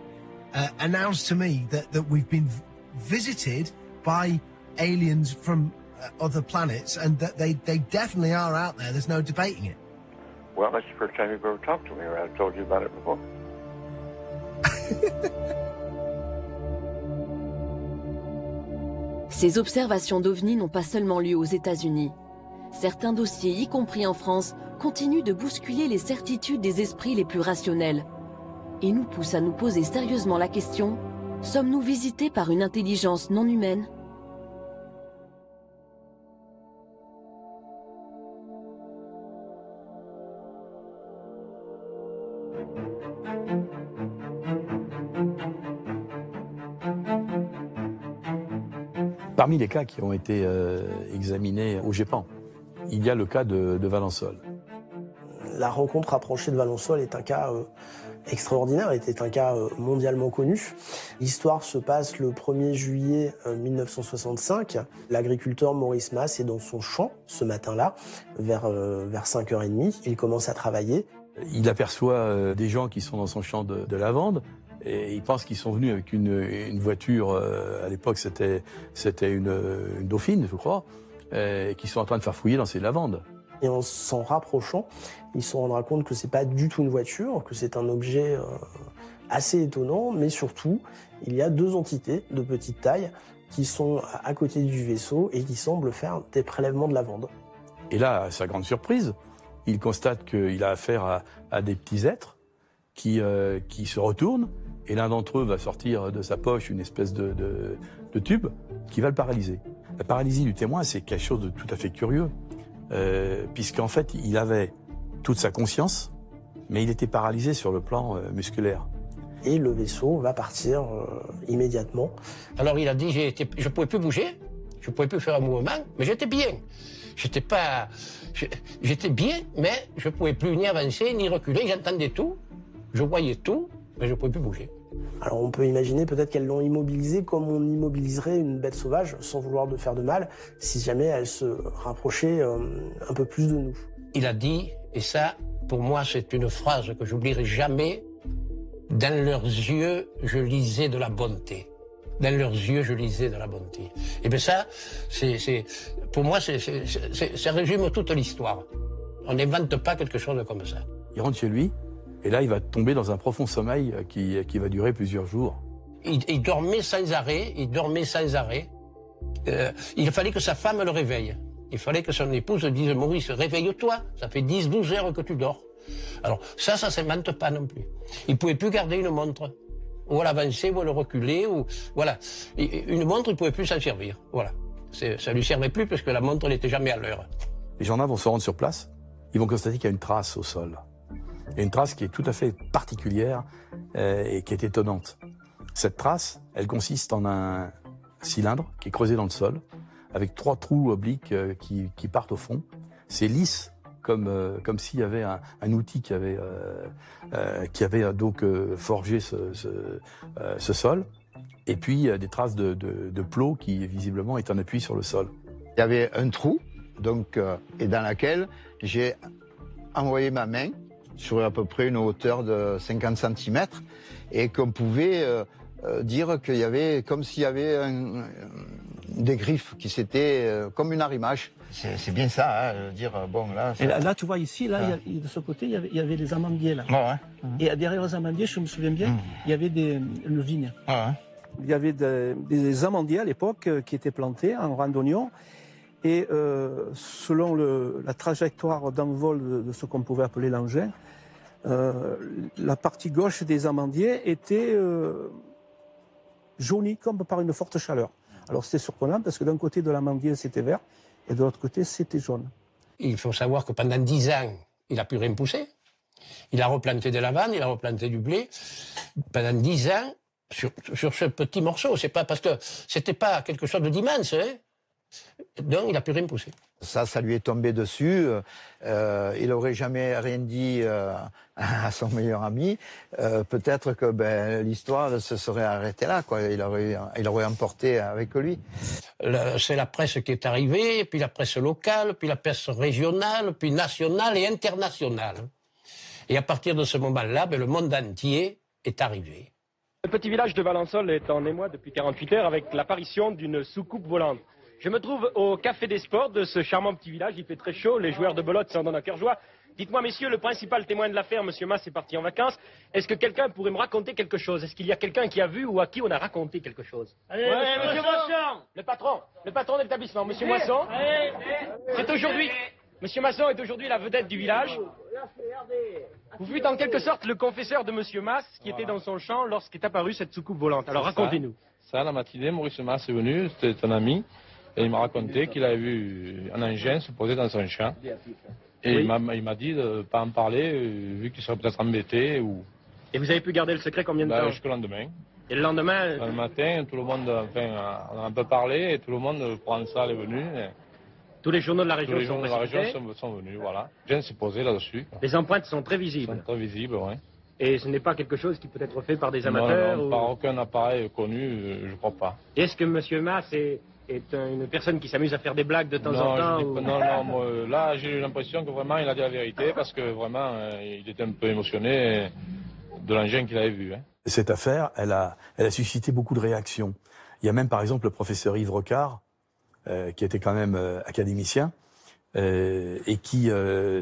announce to me that we've been visited by aliens from other planets and that they definitely are out there. There's no debating it. Well, that's the first time you've ever talked to me, or I've told you about it before. Ces observations d'OVNI n'ont pas seulement lieu aux États-Unis. Certains dossiers, y compris en France, continuent de bousculer les certitudes des esprits les plus rationnels. Et nous poussent à nous poser sérieusement la question, sommes-nous visités par une intelligence non humaine ? Parmi les cas qui ont été examinés au GEPAN, il y a le cas de Valensole. La rencontre rapprochée de Valensole est un cas extraordinaire, était un cas mondialement connu. L'histoire se passe le 1er juillet 1965. L'agriculteur Maurice Masse est dans son champ ce matin-là, vers 5h30. Il commence à travailler. Il aperçoit des gens qui sont dans son champ de lavande et il pense qu'ils sont venus avec une voiture, à l'époque c'était une Dauphine, je crois, et qui sont en train de faire fouiller dans ces lavandes. Et en s'en rapprochant, il se rendra compte que c'est pas du tout une voiture, que c'est un objet assez étonnant, mais surtout, il y a deux entités de petite taille qui sont à côté du vaisseau et qui semblent faire des prélèvements de lavande. Et là, à sa grande surprise, il constate qu'il a affaire à des petits êtres qui se retournent, et l'un d'entre eux va sortir de sa poche une espèce de tube qui va le paralyser. La paralysie du témoin, c'est quelque chose de tout à fait curieux. Puisqu'en fait, il avait toute sa conscience, mais il était paralysé sur le plan musculaire. Et le vaisseau va partir immédiatement. Alors il a dit, je ne pouvais plus bouger, je ne pouvais plus faire un mouvement, mais j'étais bien. J'étais bien, mais je ne pouvais plus ni avancer, ni reculer, j'entendais tout, je voyais tout, mais je ne pouvais plus bouger. Alors on peut imaginer peut-être qu'elles l'ont immobilisé comme on immobiliserait une bête sauvage, sans vouloir de faire de mal, si jamais elle se rapprochait un peu plus de nous. Il a dit, et ça, pour moi, c'est une phrase que j'oublierai jamais, dans leurs yeux, je lisais de la bonté. Dans leurs yeux, je lisais de la bonté. Et bien ça, pour moi, ça résume toute l'histoire. On n'invente pas quelque chose comme ça. Il rentre chez lui, et là, il va tomber dans un profond sommeil qui va durer plusieurs jours. Il dormait sans arrêt, il fallait que sa femme le réveille. Il fallait que son épouse dise « Maurice, réveille-toi, ça fait 10-12 heures que tu dors ». Alors ça ne s'invente pas non plus. Il ne pouvait plus garder une montre, ou à l'avancer, ou à le reculer, ou voilà. Une montre, il ne pouvait plus s'en servir, voilà. Ça ne lui servait plus parce que la montre n'était jamais à l'heure. Les gendarmes vont se rendre sur place, ils vont constater qu'il y a une trace au sol. Il y a une trace qui est tout à fait particulière et qui est étonnante. Cette trace, elle consiste en un cylindre qui est creusé dans le sol, avec 3 trous obliques qui partent au fond. C'est lisse, comme s'il y avait un outil qui avait donc forgé ce sol. Et puis des traces de plot qui visiblement est en appui sur le sol. Il y avait un trou, donc, et dans lequel j'ai envoyé ma main sur à peu près une hauteur de 50 cm et qu'on pouvait dire qu'il y avait comme s'il y avait des griffes qui s'étaient comme une arrimage. C'est bien ça, hein, dire bon là. Et là, tu vois ici, là, de ce côté, il y avait les amandiers là. Ouais. Et derrière les amandiers, je me souviens bien, il y avait le vigne. Ouais. Il y avait des amandiers à l'époque qui étaient plantés en rang d'oignon. Et selon la trajectoire d'envol de ce qu'on pouvait appeler l'engin, la partie gauche des amandiers était jaunie comme par une forte chaleur. Alors c'était surprenant parce que d'un côté de l'amandier c'était vert et de l'autre côté c'était jaune. Il faut savoir que pendant 10 ans, il n'a plus rien poussé. Il a replanté de la lavande, il a replanté du blé. Pendant 10 ans, sur ce petit morceau, c'est pas parce que c'était pas quelque chose d'immense, hein. Donc il n'a plus rien poussé. Ça lui est tombé dessus. Il n'aurait jamais rien dit à son meilleur ami. Peut-être que l'histoire se serait arrêtée là, quoi. Il aurait emporté avec lui. C'est la presse qui est arrivée, puis la presse locale, puis la presse régionale, puis nationale et internationale. Et à partir de ce moment-là, le monde entier est arrivé. Le petit village de Valensole est en émoi depuis 48 heures avec l'apparition d'une soucoupe volante. Je me trouve au Café des Sports de ce charmant petit village. Il fait très chaud, les joueurs de belote s'en donnent à cœur joie. Dites-moi, messieurs, le principal témoin de l'affaire, M. Masse, est parti en vacances. Est-ce que quelqu'un pourrait me raconter quelque chose? Est-ce qu'il y a quelqu'un qui a vu ou à qui on a raconté quelque chose? Allez, monsieur Moisson. Le patron de l'établissement, M. Moisson. C'est aujourd'hui. M. Masson est aujourd'hui la vedette du village. Vous fûtes en quelque sorte le confesseur de M. Masse qui était dans son champ lorsqu'est apparue cette soucoupe volante. Alors racontez-nous. Ça, la matinée, Maurice Masse est venu, c'était un ami. Et il m'a raconté qu'il avait vu un engin se poser dans son champ. Et oui. Il m'a dit de ne pas en parler, vu qu'il serait peut-être embêté. Ou... Et vous avez pu garder le secret combien de temps? Jusqu'au lendemain. Et le lendemain... Le matin, tout le monde, enfin, on a un peu parlé et tout le monde prend ça, est venu. Tous les journaux de la région, tous les journaux de la région sont venus, voilà. Gens s'est posé là-dessus. Les empreintes sont très visibles. Sont très visibles, oui. Et ce n'est pas quelque chose qui peut être fait par des amateurs? Non, par aucun appareil connu, je ne crois pas. Est-ce que M. Masse est une personne qui s'amuse à faire des blagues de temps en temps? Non, moi, là j'ai eu l'impression que vraiment il a dit la vérité parce que vraiment il était un peu émotionné de l'engin qu'il avait vu. Hein. Cette affaire, elle a suscité beaucoup de réactions. Il y a même par exemple le professeur Yves Rocard, qui était quand même académicien, et qui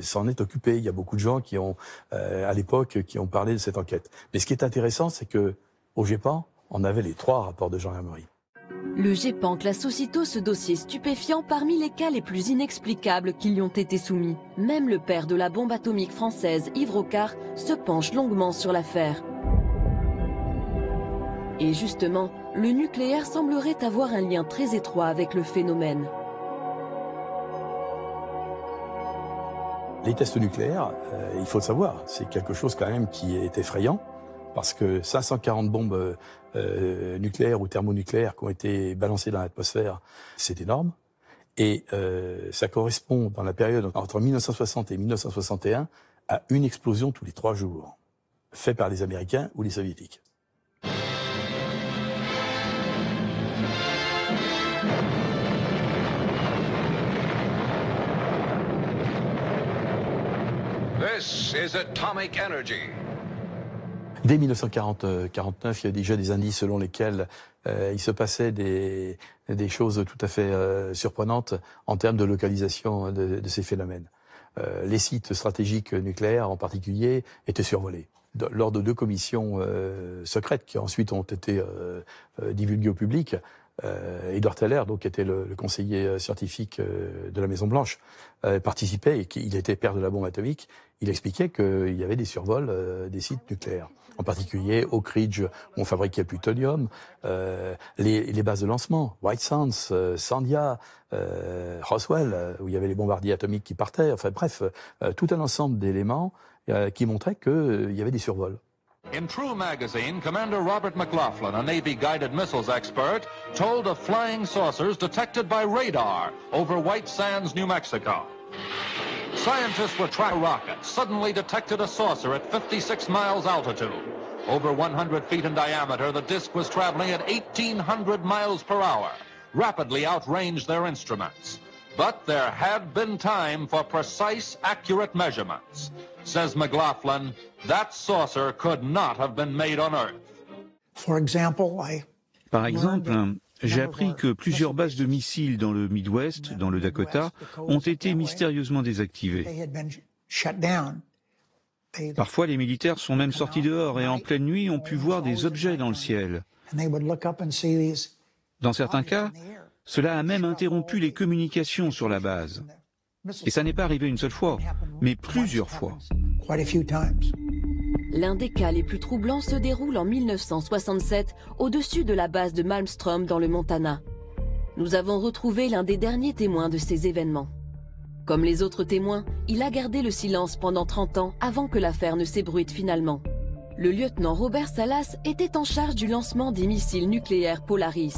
s'en est occupé. Il y a beaucoup de gens qui ont, à l'époque, qui ont parlé de cette enquête. Mais ce qui est intéressant, c'est que au GEPAN, on avait les 3 rapports de Jean Hermery. Le GEPAN classe aussitôt ce dossier stupéfiant parmi les cas les plus inexplicables qui lui ont été soumis. Même le père de la bombe atomique française, Yves Rocard, se penche longuement sur l'affaire. Et justement, le nucléaire semblerait avoir un lien très étroit avec le phénomène. Les tests nucléaires, il faut le savoir, c'est quelque chose quand même qui est effrayant, parce que 540 bombes nucléaires ou thermonucléaires qui ont été balancées dans l'atmosphère, c'est énorme. Et ça correspond, dans la période entre 1960 et 1961, à une explosion tous les 3 jours, faite par les Américains ou les Soviétiques. This is atomic energy. Dès 1949, il y a déjà des indices selon lesquels il se passait des choses tout à fait surprenantes en termes de localisation de ces phénomènes. Les sites stratégiques nucléaires en particulier étaient survolés. Lors de 2 commissions secrètes qui ensuite ont été divulguées au public, Edward Teller, donc, qui était le conseiller scientifique de la Maison-Blanche, participait, et il était père de la bombe atomique. Il expliquait qu'il y avait des survols des sites nucléaires, en particulier Oak Ridge, où on fabriquait le plutonium, les bases de lancement, White Sands, Sandia, Roswell, où il y avait les bombardiers atomiques qui partaient, enfin bref, tout un ensemble d'éléments qui montraient qu'il y avait des survols. In True magazine, Commander Robert McLaughlin, a Navy guided missiles expert, told of flying saucers detected by radar over White Sands, New Mexico. Scientists were tracking a rocket, suddenly detected a saucer at 56 miles altitude. Over 100 feet in diameter, the disk was traveling at 1,800 miles per hour, rapidly outranged their instruments. But there had been time for precise, accurate measurements. Says McLaughlin, that saucer could not have been made on Earth. Par exemple, j'ai appris que plusieurs bases de missiles dans le Midwest, dans le Dakota, ont été mystérieusement désactivées. Parfois, les militaires sont même sortis dehors et en pleine nuit ont pu voir des objets dans le ciel. Dans certains cas, cela a même interrompu les communications sur la base. Et ça n'est pas arrivé une seule fois, mais plusieurs fois. L'un des cas les plus troublants se déroule en 1967 au-dessus de la base de Malmstrom dans le Montana. Nous avons retrouvé l'un des derniers témoins de ces événements. Comme les autres témoins, il a gardé le silence pendant 30 ans avant que l'affaire ne s'ébruite finalement. Le lieutenant Robert Salas était en charge du lancement des missiles nucléaires Polaris.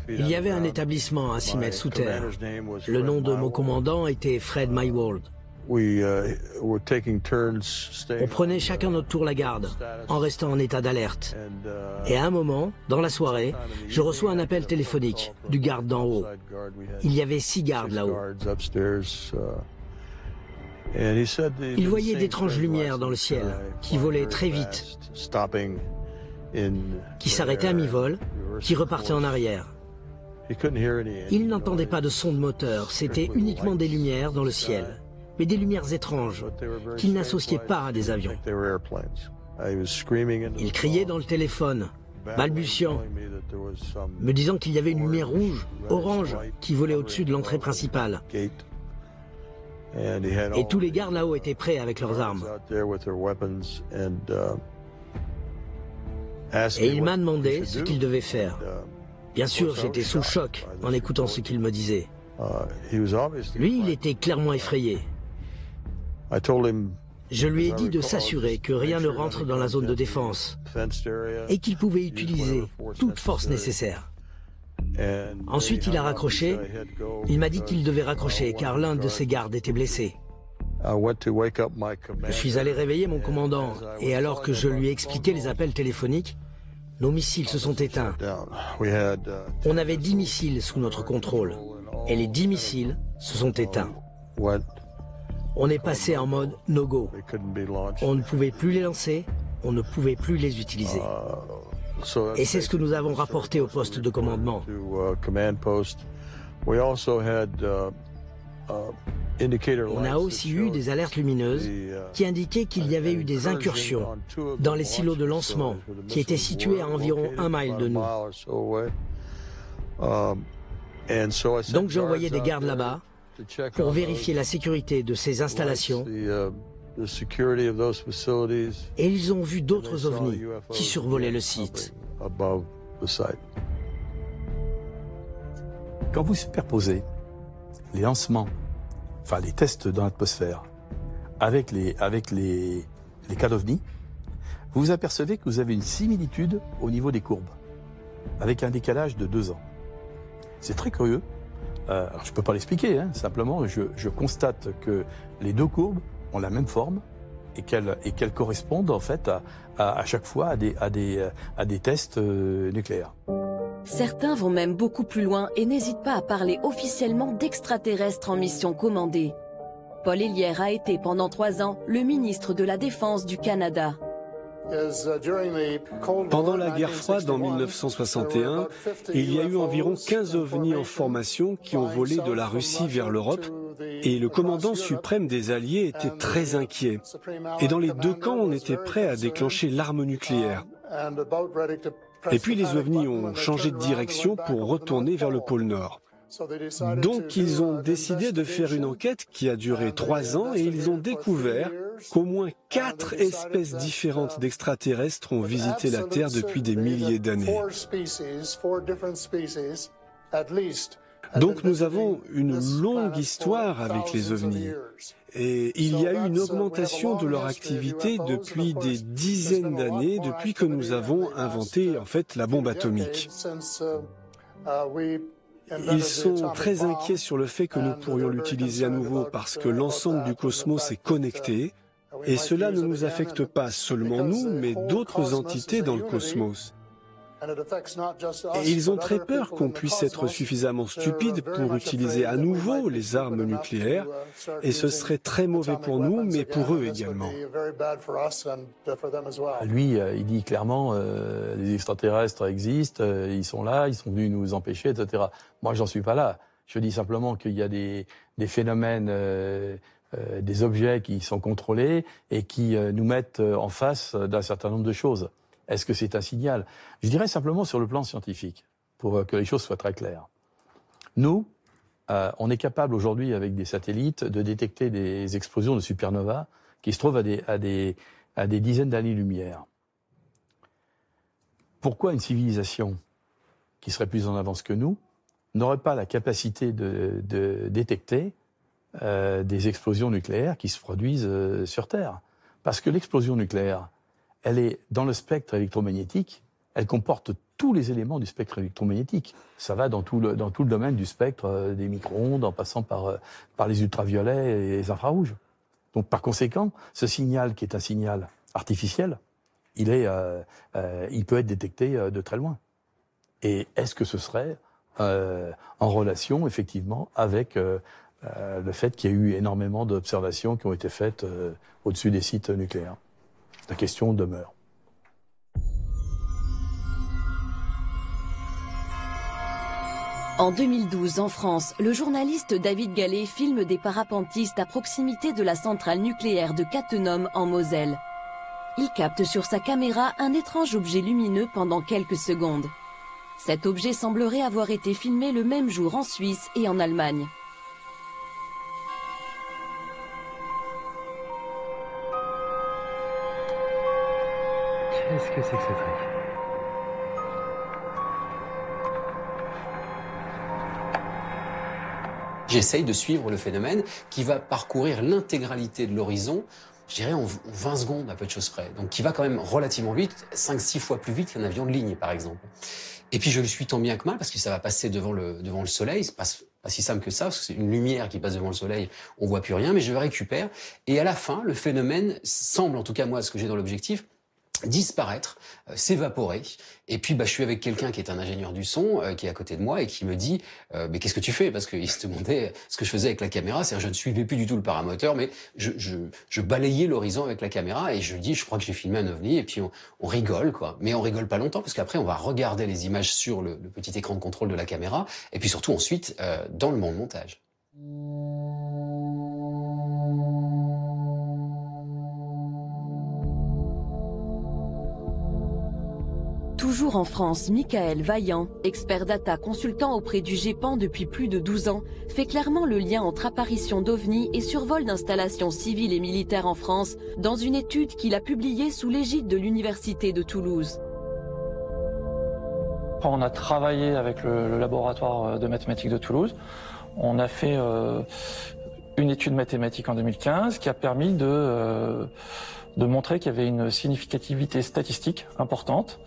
Il y avait un établissement à 6 mètres sous terre. Le nom de mon commandant était Fred Mywald. On prenait chacun notre tour la garde, en restant en état d'alerte. Et à un moment, dans la soirée, je reçois un appel téléphonique du garde d'en haut. Il y avait 6 gardes là-haut. Il voyait d'étranges lumières dans le ciel, qui volaient très vite, qui s'arrêtaient à mi-vol, qui repartaient en arrière. Il n'entendait pas de son de moteur, c'était uniquement des lumières dans le ciel, mais des lumières étranges, qu'il n'associait pas à des avions. Il criait dans le téléphone, balbutiant, me disant qu'il y avait une lumière rouge, orange, qui volait au-dessus de l'entrée principale. Et tous les gardes là-haut étaient prêts avec leurs armes. Et il m'a demandé ce qu'il devait faire. Bien sûr, j'étais sous le choc en écoutant ce qu'il me disait. Lui, il était clairement effrayé. Je lui ai dit de s'assurer que rien ne rentre dans la zone de défense et qu'il pouvait utiliser toute force nécessaire. Ensuite, il a raccroché. Il m'a dit qu'il devait raccrocher car l'un de ses gardes était blessé. Je suis allé réveiller mon commandant et alors que je lui ai expliqué les appels téléphoniques, nos missiles se sont éteints. On avait 10 missiles sous notre contrôle et les 10 missiles se sont éteints. On est passé en mode no-go. On ne pouvait plus les lancer, on ne pouvait plus les utiliser. Et c'est ce que nous avons rapporté au poste de commandement. On a aussi eu des alertes lumineuses qui indiquaient qu'il y avait eu des incursions dans les silos de lancement qui étaient situés à environ 1 mile de nous. Donc j'ai envoyé des gardes là-bas pour vérifier la sécurité de ces installations et ils ont vu d'autres ovnis qui survolaient le site. Quand vous superposez les lancements, enfin les tests dans l'atmosphère, avec les cas d'OVNI, vous vous apercevez que vous avez une similitude au niveau des courbes, avec un décalage de 2 ans. C'est très curieux. Alors je ne peux pas l'expliquer, hein, simplement je constate que les 2 courbes ont la même forme et qu'elles correspondent en fait à chaque fois à des tests nucléaires. Certains vont même beaucoup plus loin et n'hésitent pas à parler officiellement d'extraterrestres en mission commandée. Paul Hellyer a été pendant 3 ans le ministre de la Défense du Canada. Pendant la guerre froide en 1961, il y a eu environ 15 ovnis en formation qui ont volé de la Russie vers l'Europe et le commandant suprême des Alliés était très inquiet. Et dans les 2 camps, on était prêt à déclencher l'arme nucléaire. Et puis les ovnis ont changé de direction pour retourner vers le pôle Nord. Donc ils ont décidé de faire une enquête qui a duré 3 ans et ils ont découvert qu'au moins 4 espèces différentes d'extraterrestres ont visité la Terre depuis des milliers d'années. Donc nous avons une longue histoire avec les ovnis. Et il y a eu une augmentation de leur activité depuis des dizaines d'années, depuis que nous avons inventé en fait la bombe atomique. Ils sont très inquiets sur le fait que nous pourrions l'utiliser à nouveau parce que l'ensemble du cosmos est connecté et cela ne nous affecte pas seulement nous, mais d'autres entités dans le cosmos. Et ils ont très peur qu'on puisse être suffisamment stupide pour utiliser à nouveau les armes nucléaires et ce serait très mauvais pour nous, mais pour eux également. Lui, il dit clairement, les extraterrestres existent, ils sont là, ils sont venus nous empêcher, etc. Moi, j'en suis pas là. Je dis simplement qu'il y a des phénomènes, des objets qui sont contrôlés et qui nous mettent en face d'un certain nombre de choses. Est-ce que c'est un signal? Je dirais simplement sur le plan scientifique, pour que les choses soient très claires. Nous, on est capable aujourd'hui, avec des satellites, de détecter des explosions de supernovas qui se trouvent à des dizaines d'années-lumière. Pourquoi une civilisation qui serait plus en avance que nous n'aurait pas la capacité de détecter des explosions nucléaires qui se produisent sur Terre? Parce que l'explosion nucléaire, elle est dans le spectre électromagnétique, elle comporte tous les éléments du spectre électromagnétique. Ça va dans tout le domaine du spectre des micro-ondes, en passant par les ultraviolets et les infrarouges. Donc par conséquent, ce signal qui est un signal artificiel, il peut être détecté de très loin. Et est-ce que ce serait en relation, effectivement, avec le fait qu'il y a eu énormément d'observations qui ont été faites au-dessus des sites nucléaires? La question demeure. En 2012, en France, le journaliste David Gallet filme des parapentistes à proximité de la centrale nucléaire de Cattenom en Moselle. Il capte sur sa caméra un étrange objet lumineux pendant quelques secondes. Cet objet semblerait avoir été filmé le même jour en Suisse et en Allemagne. Qu'est-ce que c'est que ce truc? J'essaye de suivre le phénomène qui va parcourir l'intégralité de l'horizon je dirais en 20 secondes à peu de choses près. Donc qui va quand même relativement vite, 5-6 fois plus vite qu'un avion de ligne par exemple. Et puis je le suis tant bien que mal parce que ça va passer devant le soleil, c'est pas si simple que ça, parce que c'est une lumière qui passe devant le soleil, on voit plus rien, mais je le récupère. Et à la fin, le phénomène semble, en tout cas moi, ce que j'ai dans l'objectif, disparaître, s'évaporer. Et puis je suis avec quelqu'un qui est un ingénieur du son, qui est à côté de moi et qui me dit mais qu'est-ce que tu fais? Parce qu'il se demandait ce que je faisais avec la caméra, c'est-à-dire je ne suivais plus du tout le paramoteur, mais je balayais l'horizon avec la caméra et je lui dis je crois que j'ai filmé un ovni, et puis on rigole quoi. Mais on rigole pas longtemps parce qu'après on va regarder les images sur le petit écran de contrôle de la caméra et puis surtout ensuite dans le montage. Toujours en France, Michael Vaillant, expert data consultant auprès du GEPAN depuis plus de 12 ans, fait clairement le lien entre apparition d'OVNI et survol d'installations civiles et militaires en France dans une étude qu'il a publiée sous l'égide de l'Université de Toulouse. On a travaillé avec le laboratoire de mathématiques de Toulouse. On a fait une étude mathématique en 2015 qui a permis de montrer qu'il y avait une significativité statistique importante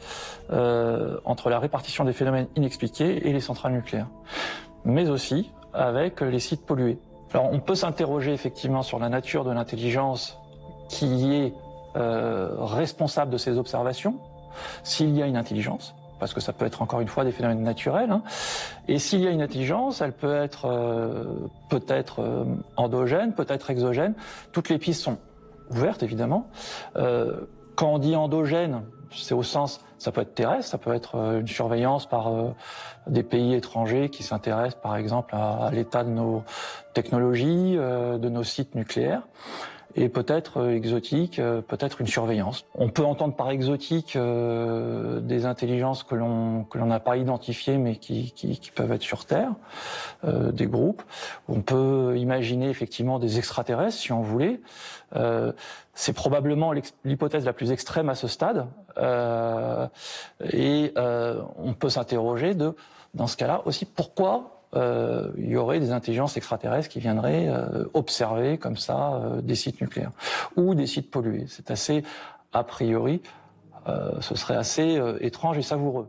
entre la répartition des phénomènes inexpliqués et les centrales nucléaires, mais aussi avec les sites pollués. Alors on peut s'interroger effectivement sur la nature de l'intelligence qui est responsable de ces observations, s'il y a une intelligence, parce que ça peut être encore une fois des phénomènes naturels, hein. Et s'il y a une intelligence, elle peut être peut-être endogène, peut-être exogène. Toutes les pistes sont ouvertes évidemment. Quand on dit endogène, c'est au sens, ça peut être terrestre, ça peut être une surveillance par des pays étrangers qui s'intéressent par exemple à l'état de nos technologies, de nos sites nucléaires. Et peut-être exotique, peut-être une surveillance. On peut entendre par exotique des intelligences que l'on n'a pas identifiées mais qui peuvent être sur Terre, des groupes. On peut imaginer effectivement des extraterrestres si on voulait. C'est probablement l'hypothèse la plus extrême à ce stade. Et on peut s'interroger dans ce cas-là aussi, pourquoi il y aurait des intelligences extraterrestres qui viendraient observer comme ça des sites nucléaires ou des sites pollués. C'est assez, a priori, ce serait assez étrange et savoureux.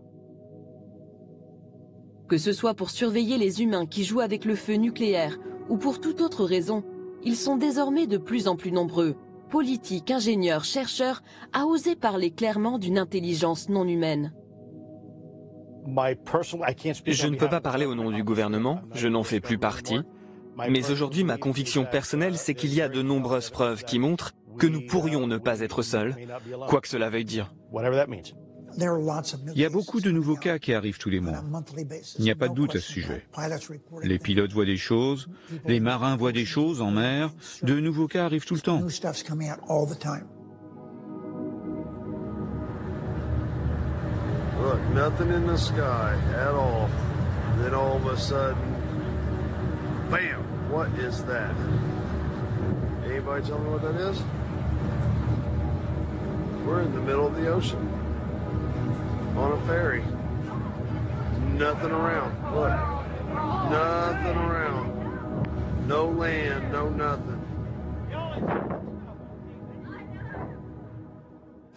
Que ce soit pour surveiller les humains qui jouent avec le feu nucléaire ou pour toute autre raison, ils sont désormais de plus en plus nombreux, politiques, ingénieurs, chercheurs, à oser parler clairement d'une intelligence non humaine. Je ne peux pas parler au nom du gouvernement, je n'en fais plus partie. Mais aujourd'hui, ma conviction personnelle, c'est qu'il y a de nombreuses preuves qui montrent que nous pourrions ne pas être seuls, quoi que cela veuille dire. Il y a beaucoup de nouveaux cas qui arrivent tous les mois. Il n'y a pas de doute à ce sujet. Les pilotes voient des choses, les marins voient des choses en mer, de nouveaux cas arrivent tout le temps. Look, nothing in the sky at all. Then all of a sudden, bam! What is that? Anybody tell me what that is? We're in the middle of the ocean. On a ferry. Nothing around. Look. Nothing around. No land, no nothing.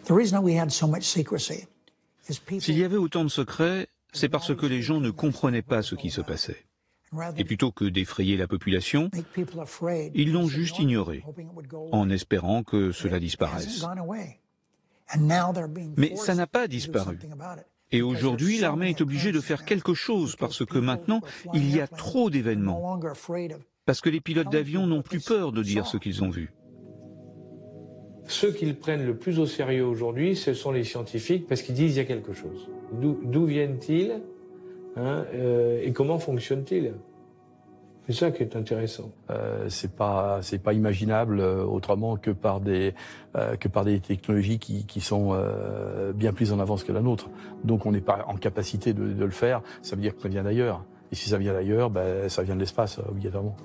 The reason we had so much secrecy. S'il y avait autant de secrets, c'est parce que les gens ne comprenaient pas ce qui se passait. Et plutôt que d'effrayer la population, ils l'ont juste ignoré, en espérant que cela disparaisse. Mais ça n'a pas disparu. Et aujourd'hui, l'armée est obligée de faire quelque chose parce que maintenant, il y a trop d'événements. Parce que les pilotes d'avion n'ont plus peur de dire ce qu'ils ont vu. Ceux qui le prennent le plus au sérieux aujourd'hui, ce sont les scientifiques, parce qu'ils disent il y a quelque chose. D'où viennent-ils, hein, et comment fonctionnent-ils? C'est ça qui est intéressant. C'est pas imaginable autrement que par des technologies qui sont bien plus en avance que la nôtre. Donc on n'est pas en capacité de le faire. Ça veut dire que ça vient d'ailleurs. Et si ça vient d'ailleurs, ben, ça vient de l'espace obligatoirement.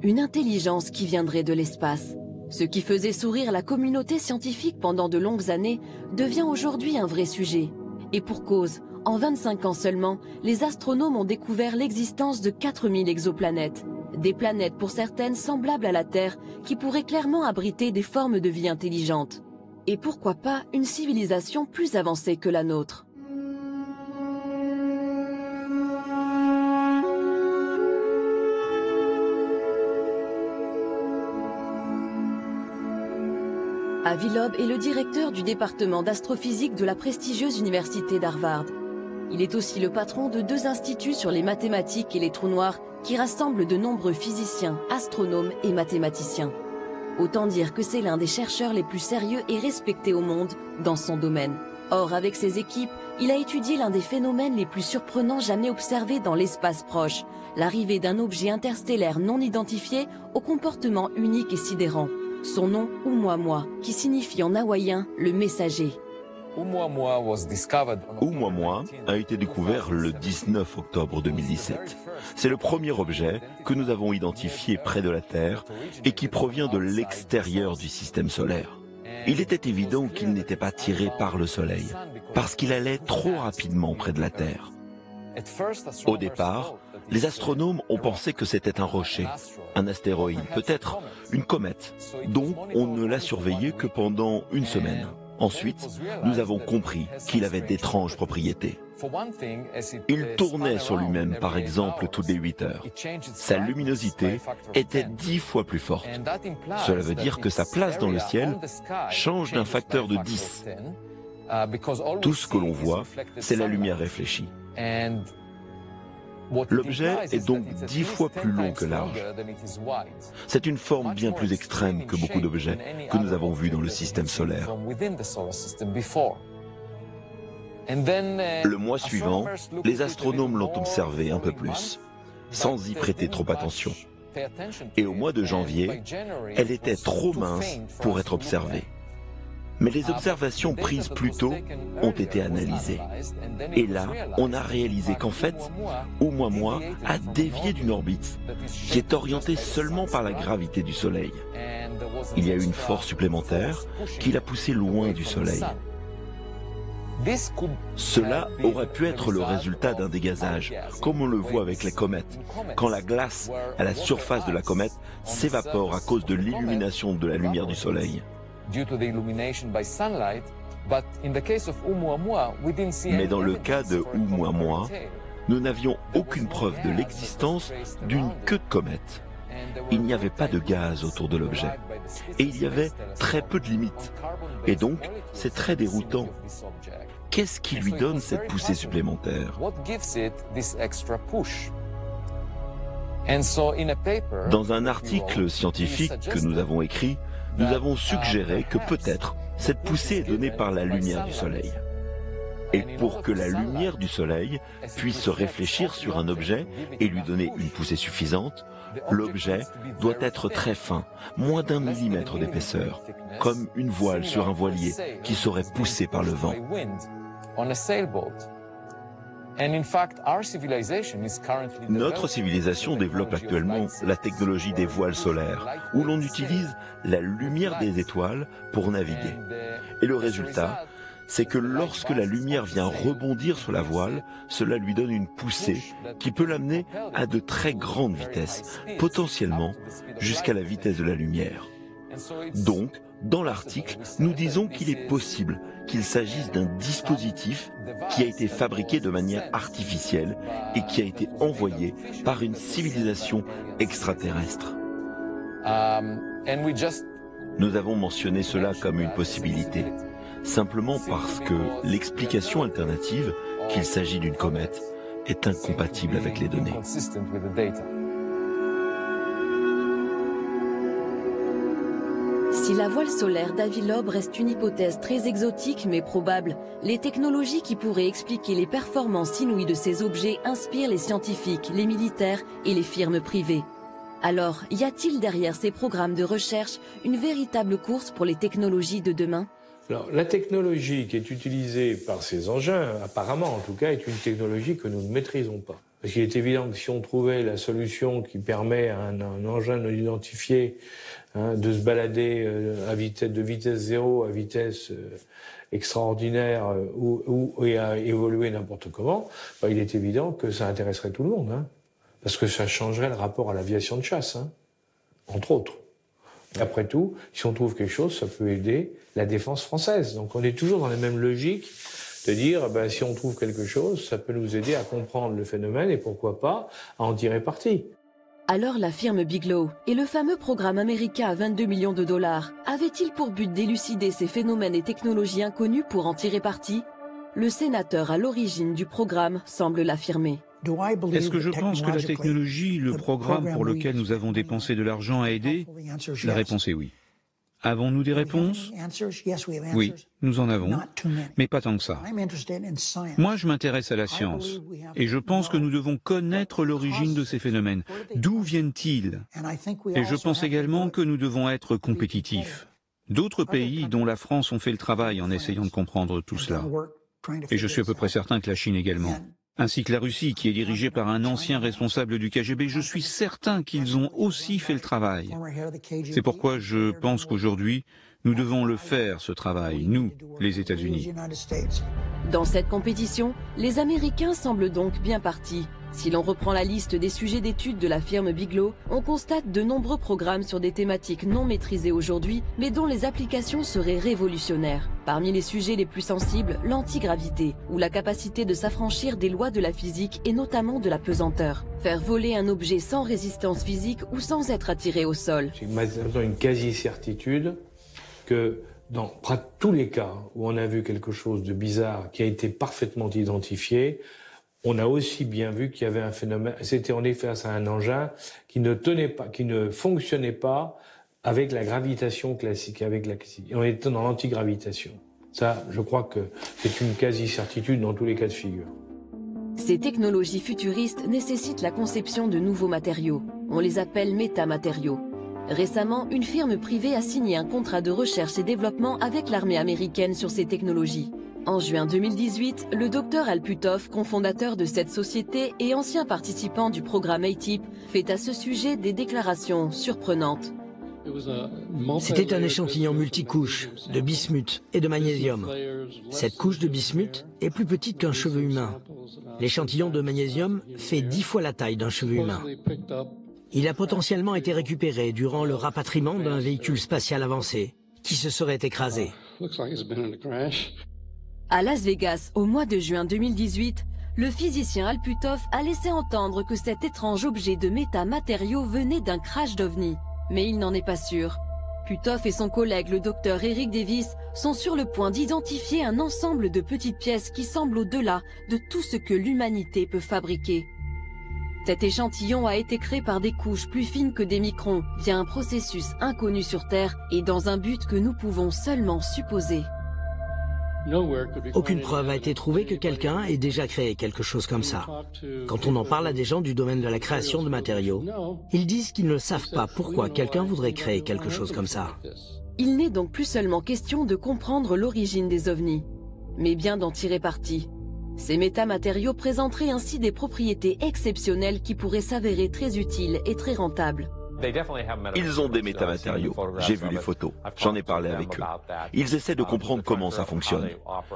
Une intelligence qui viendrait de l'espace. Ce qui faisait sourire la communauté scientifique pendant de longues années devient aujourd'hui un vrai sujet. Et pour cause, en 25 ans seulement, les astronomes ont découvert l'existence de 4000 exoplanètes, Des planètes pour certaines semblables à la Terre qui pourraient clairement abriter des formes de vie intelligentes. Et pourquoi pas une civilisation plus avancée que la nôtre. Avi Loeb est le directeur du département d'astrophysique de la prestigieuse université d'Harvard. Il est aussi le patron de 2 instituts sur les mathématiques et les trous noirs qui rassemblent de nombreux physiciens, astronomes et mathématiciens. Autant dire que c'est l'un des chercheurs les plus sérieux et respectés au monde dans son domaine. Or, avec ses équipes, il a étudié l'un des phénomènes les plus surprenants jamais observés dans l'espace proche, l'arrivée d'un objet interstellaire non identifié au comportement unique et sidérant. Son nom, Oumuamua, qui signifie en hawaïen le messager. Oumuamua a été découvert le 19 octobre 2017. C'est le premier objet que nous avons identifié près de la Terre et qui provient de l'extérieur du système solaire. Il était évident qu'il n'était pas tiré par le Soleil, parce qu'il allait trop rapidement près de la Terre. Au départ, les astronomes ont pensé que c'était un rocher, un astéroïde, peut-être une comète. Donc on ne l'a surveillé que pendant une semaine. Ensuite, nous avons compris qu'il avait d'étranges propriétés. Il tournait sur lui-même, par exemple, toutes les 8 heures. Sa luminosité était 10 fois plus forte. Cela veut dire que sa place dans le ciel change d'un facteur de 10. Tout ce que l'on voit, c'est la lumière réfléchie. L'objet est donc 10 fois plus long que large. C'est une forme bien plus extrême que beaucoup d'objets que nous avons vus dans le système solaire. Le mois suivant, les astronomes l'ont observé un peu plus, sans y prêter trop attention. Et au mois de janvier, elle était trop mince pour être observée. Mais les observations prises plus tôt ont été analysées. Et là, on a réalisé qu'en fait, Oumuamua a dévié d'une orbite qui est orientée seulement par la gravité du Soleil. Il y a eu une force supplémentaire qui l'a poussé loin du Soleil. Cela aurait pu être le résultat d'un dégazage, comme on le voit avec les comètes, quand la glace à la surface de la comète s'évapore à cause de l'illumination de la lumière du Soleil. Mais dans le cas de Oumuamua, nous n'avions aucune preuve de l'existence d'une queue de comète. Il n'y avait pas de gaz autour de l'objet. Et il y avait très peu de limites. Et donc, c'est très déroutant. Qu'est-ce qui lui donne cette poussée supplémentaire? Dans un article scientifique que nous avons écrit, nous avons suggéré que peut-être cette poussée est donnée par la lumière du Soleil. Et pour que la lumière du Soleil puisse se réfléchir sur un objet et lui donner une poussée suffisante, l'objet doit être très fin, moins d'1 millimètre d'épaisseur, comme une voile sur un voilier qui serait poussée par le vent. Notre civilisation développe actuellement la technologie des voiles solaires, où l'on utilise la lumière des étoiles pour naviguer. Et le résultat, c'est que lorsque la lumière vient rebondir sur la voile, cela lui donne une poussée qui peut l'amener à de très grandes vitesses, potentiellement jusqu'à la vitesse de la lumière. Donc, dans l'article, nous disons qu'il est possible qu'il s'agisse d'un dispositif qui a été fabriqué de manière artificielle et qui a été envoyé par une civilisation extraterrestre. Nous avons mentionné cela comme une possibilité, simplement parce que l'explication alternative, qu'il s'agit d'une comète, est incompatible avec les données. Si la voile solaire d'Avi Loeb reste une hypothèse très exotique mais probable, les technologies qui pourraient expliquer les performances inouïes de ces objets inspirent les scientifiques, les militaires et les firmes privées. Alors, y a-t-il derrière ces programmes de recherche une véritable course pour les technologies de demain ? Alors, la technologie qui est utilisée par ces engins, apparemment en tout cas, est une technologie que nous ne maîtrisons pas. Parce qu'il est évident que si on trouvait la solution qui permet à un engin non identifié de se balader à vitesse zéro, à vitesse extraordinaire et à évoluer n'importe comment, il est évident que ça intéresserait tout le monde. Parce que ça changerait le rapport à l'aviation de chasse, hein, entre autres. Et après tout, si on trouve quelque chose, ça peut aider la défense française. Donc on est toujours dans la même logique de dire, si on trouve quelque chose, ça peut nous aider à comprendre le phénomène et pourquoi pas à en tirer parti. Alors la firme Bigelow et le fameux programme américain à 22 millions de dollars avaient-ils pour but d'élucider ces phénomènes et technologies inconnus pour en tirer parti? Le sénateur à l'origine du programme semble l'affirmer. Est-ce que je pense que la technologie, le programme pour lequel nous avons dépensé de l'argent a aidé? La réponse est oui. Avons-nous des réponses? Oui, nous en avons, mais pas tant que ça. Moi, je m'intéresse à la science, et je pense que nous devons connaître l'origine de ces phénomènes. D'où viennent-ils? Et je pense également que nous devons être compétitifs. D'autres pays, dont la France, ont fait le travail en essayant de comprendre tout cela. Et je suis à peu près certain que la Chine également. Ainsi que la Russie, qui est dirigée par un ancien responsable du KGB, je suis certain qu'ils ont aussi fait le travail. C'est pourquoi je pense qu'aujourd'hui, nous devons le faire, ce travail, nous, les États-Unis. Dans cette compétition, les Américains semblent donc bien partis. Si l'on reprend la liste des sujets d'études de la firme Bigelow, on constate de nombreux programmes sur des thématiques non maîtrisées aujourd'hui, mais dont les applications seraient révolutionnaires. Parmi les sujets les plus sensibles, l'antigravité, ou la capacité de s'affranchir des lois de la physique et notamment de la pesanteur. Faire voler un objet sans résistance physique ou sans être attiré au sol. J'ai maintenant une quasi-certitude que dans tous les cas où on a vu quelque chose de bizarre qui a été parfaitement identifié, on a aussi bien vu qu'il y avait un phénomène, c'était en effet face à un engin qui ne tenait pas, qui ne fonctionnait pas avec la gravitation classique, on était dans l'antigravitation. Ça, je crois que c'est une quasi-certitude dans tous les cas de figure. Ces technologies futuristes nécessitent la conception de nouveaux matériaux. On les appelle métamatériaux. Récemment, une firme privée a signé un contrat de recherche et développement avec l'armée américaine sur ces technologies. En juin 2018, le docteur Al Puthoff, cofondateur de cette société et ancien participant du programme ATIP, fait à ce sujet des déclarations surprenantes. C'était un échantillon multicouche de bismuth et de magnésium. Cette couche de bismuth est plus petite qu'un cheveu humain. L'échantillon de magnésium fait 10 fois la taille d'un cheveu humain. Il a potentiellement été récupéré durant le rapatriement d'un véhicule spatial avancé qui se serait écrasé. À Las Vegas, au mois de juin 2018, le physicien Al Puthoff a laissé entendre que cet étrange objet de métamatériaux venait d'un crash d'OVNI. Mais il n'en est pas sûr. Puthoff et son collègue, le docteur Eric Davis, sont sur le point d'identifier un ensemble de petites pièces qui semblent au-delà de tout ce que l'humanité peut fabriquer. Cet échantillon a été créé par des couches plus fines que des microns, via un processus inconnu sur Terre et dans un but que nous pouvons seulement supposer. Aucune preuve a été trouvée que quelqu'un ait déjà créé quelque chose comme ça. Quand on en parle à des gens du domaine de la création de matériaux, ils disent qu'ils ne savent pas pourquoi quelqu'un voudrait créer quelque chose comme ça. Il n'est donc plus seulement question de comprendre l'origine des ovnis, mais bien d'en tirer parti. Ces métamatériaux présenteraient ainsi des propriétés exceptionnelles qui pourraient s'avérer très utiles et très rentables. Ils ont des métamatériaux. J'ai vu les photos. J'en ai parlé avec eux. Ils essaient de comprendre comment ça fonctionne.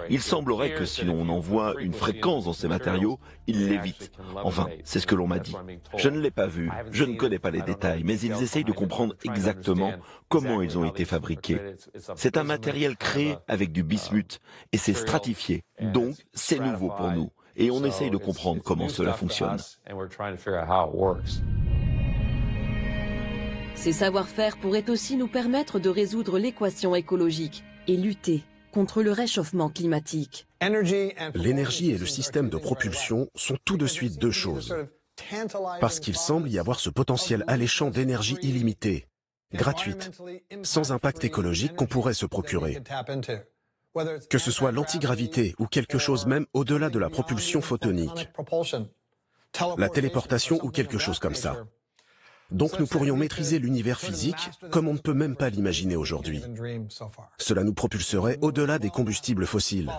Il semblerait que si l'on envoie une fréquence dans ces matériaux, ils l'évitent. Enfin, c'est ce que l'on m'a dit. Je ne l'ai pas vu, je ne connais pas les détails, mais ils essayent de comprendre exactement comment ils ont été fabriqués. C'est un matériel créé avec du bismuth et c'est stratifié. Donc, c'est nouveau pour nous. Et on essaye de comprendre comment cela fonctionne. Ces savoir-faire pourraient aussi nous permettre de résoudre l'équation écologique et lutter contre le réchauffement climatique. L'énergie et le système de propulsion sont tout de suite deux choses. Parce qu'il semble y avoir ce potentiel alléchant d'énergie illimitée, gratuite, sans impact écologique qu'on pourrait se procurer. Que ce soit l'antigravité ou quelque chose même au-delà de la propulsion photonique, la téléportation ou quelque chose comme ça. Donc nous pourrions maîtriser l'univers physique comme on ne peut même pas l'imaginer aujourd'hui. Cela nous propulserait au-delà des combustibles fossiles,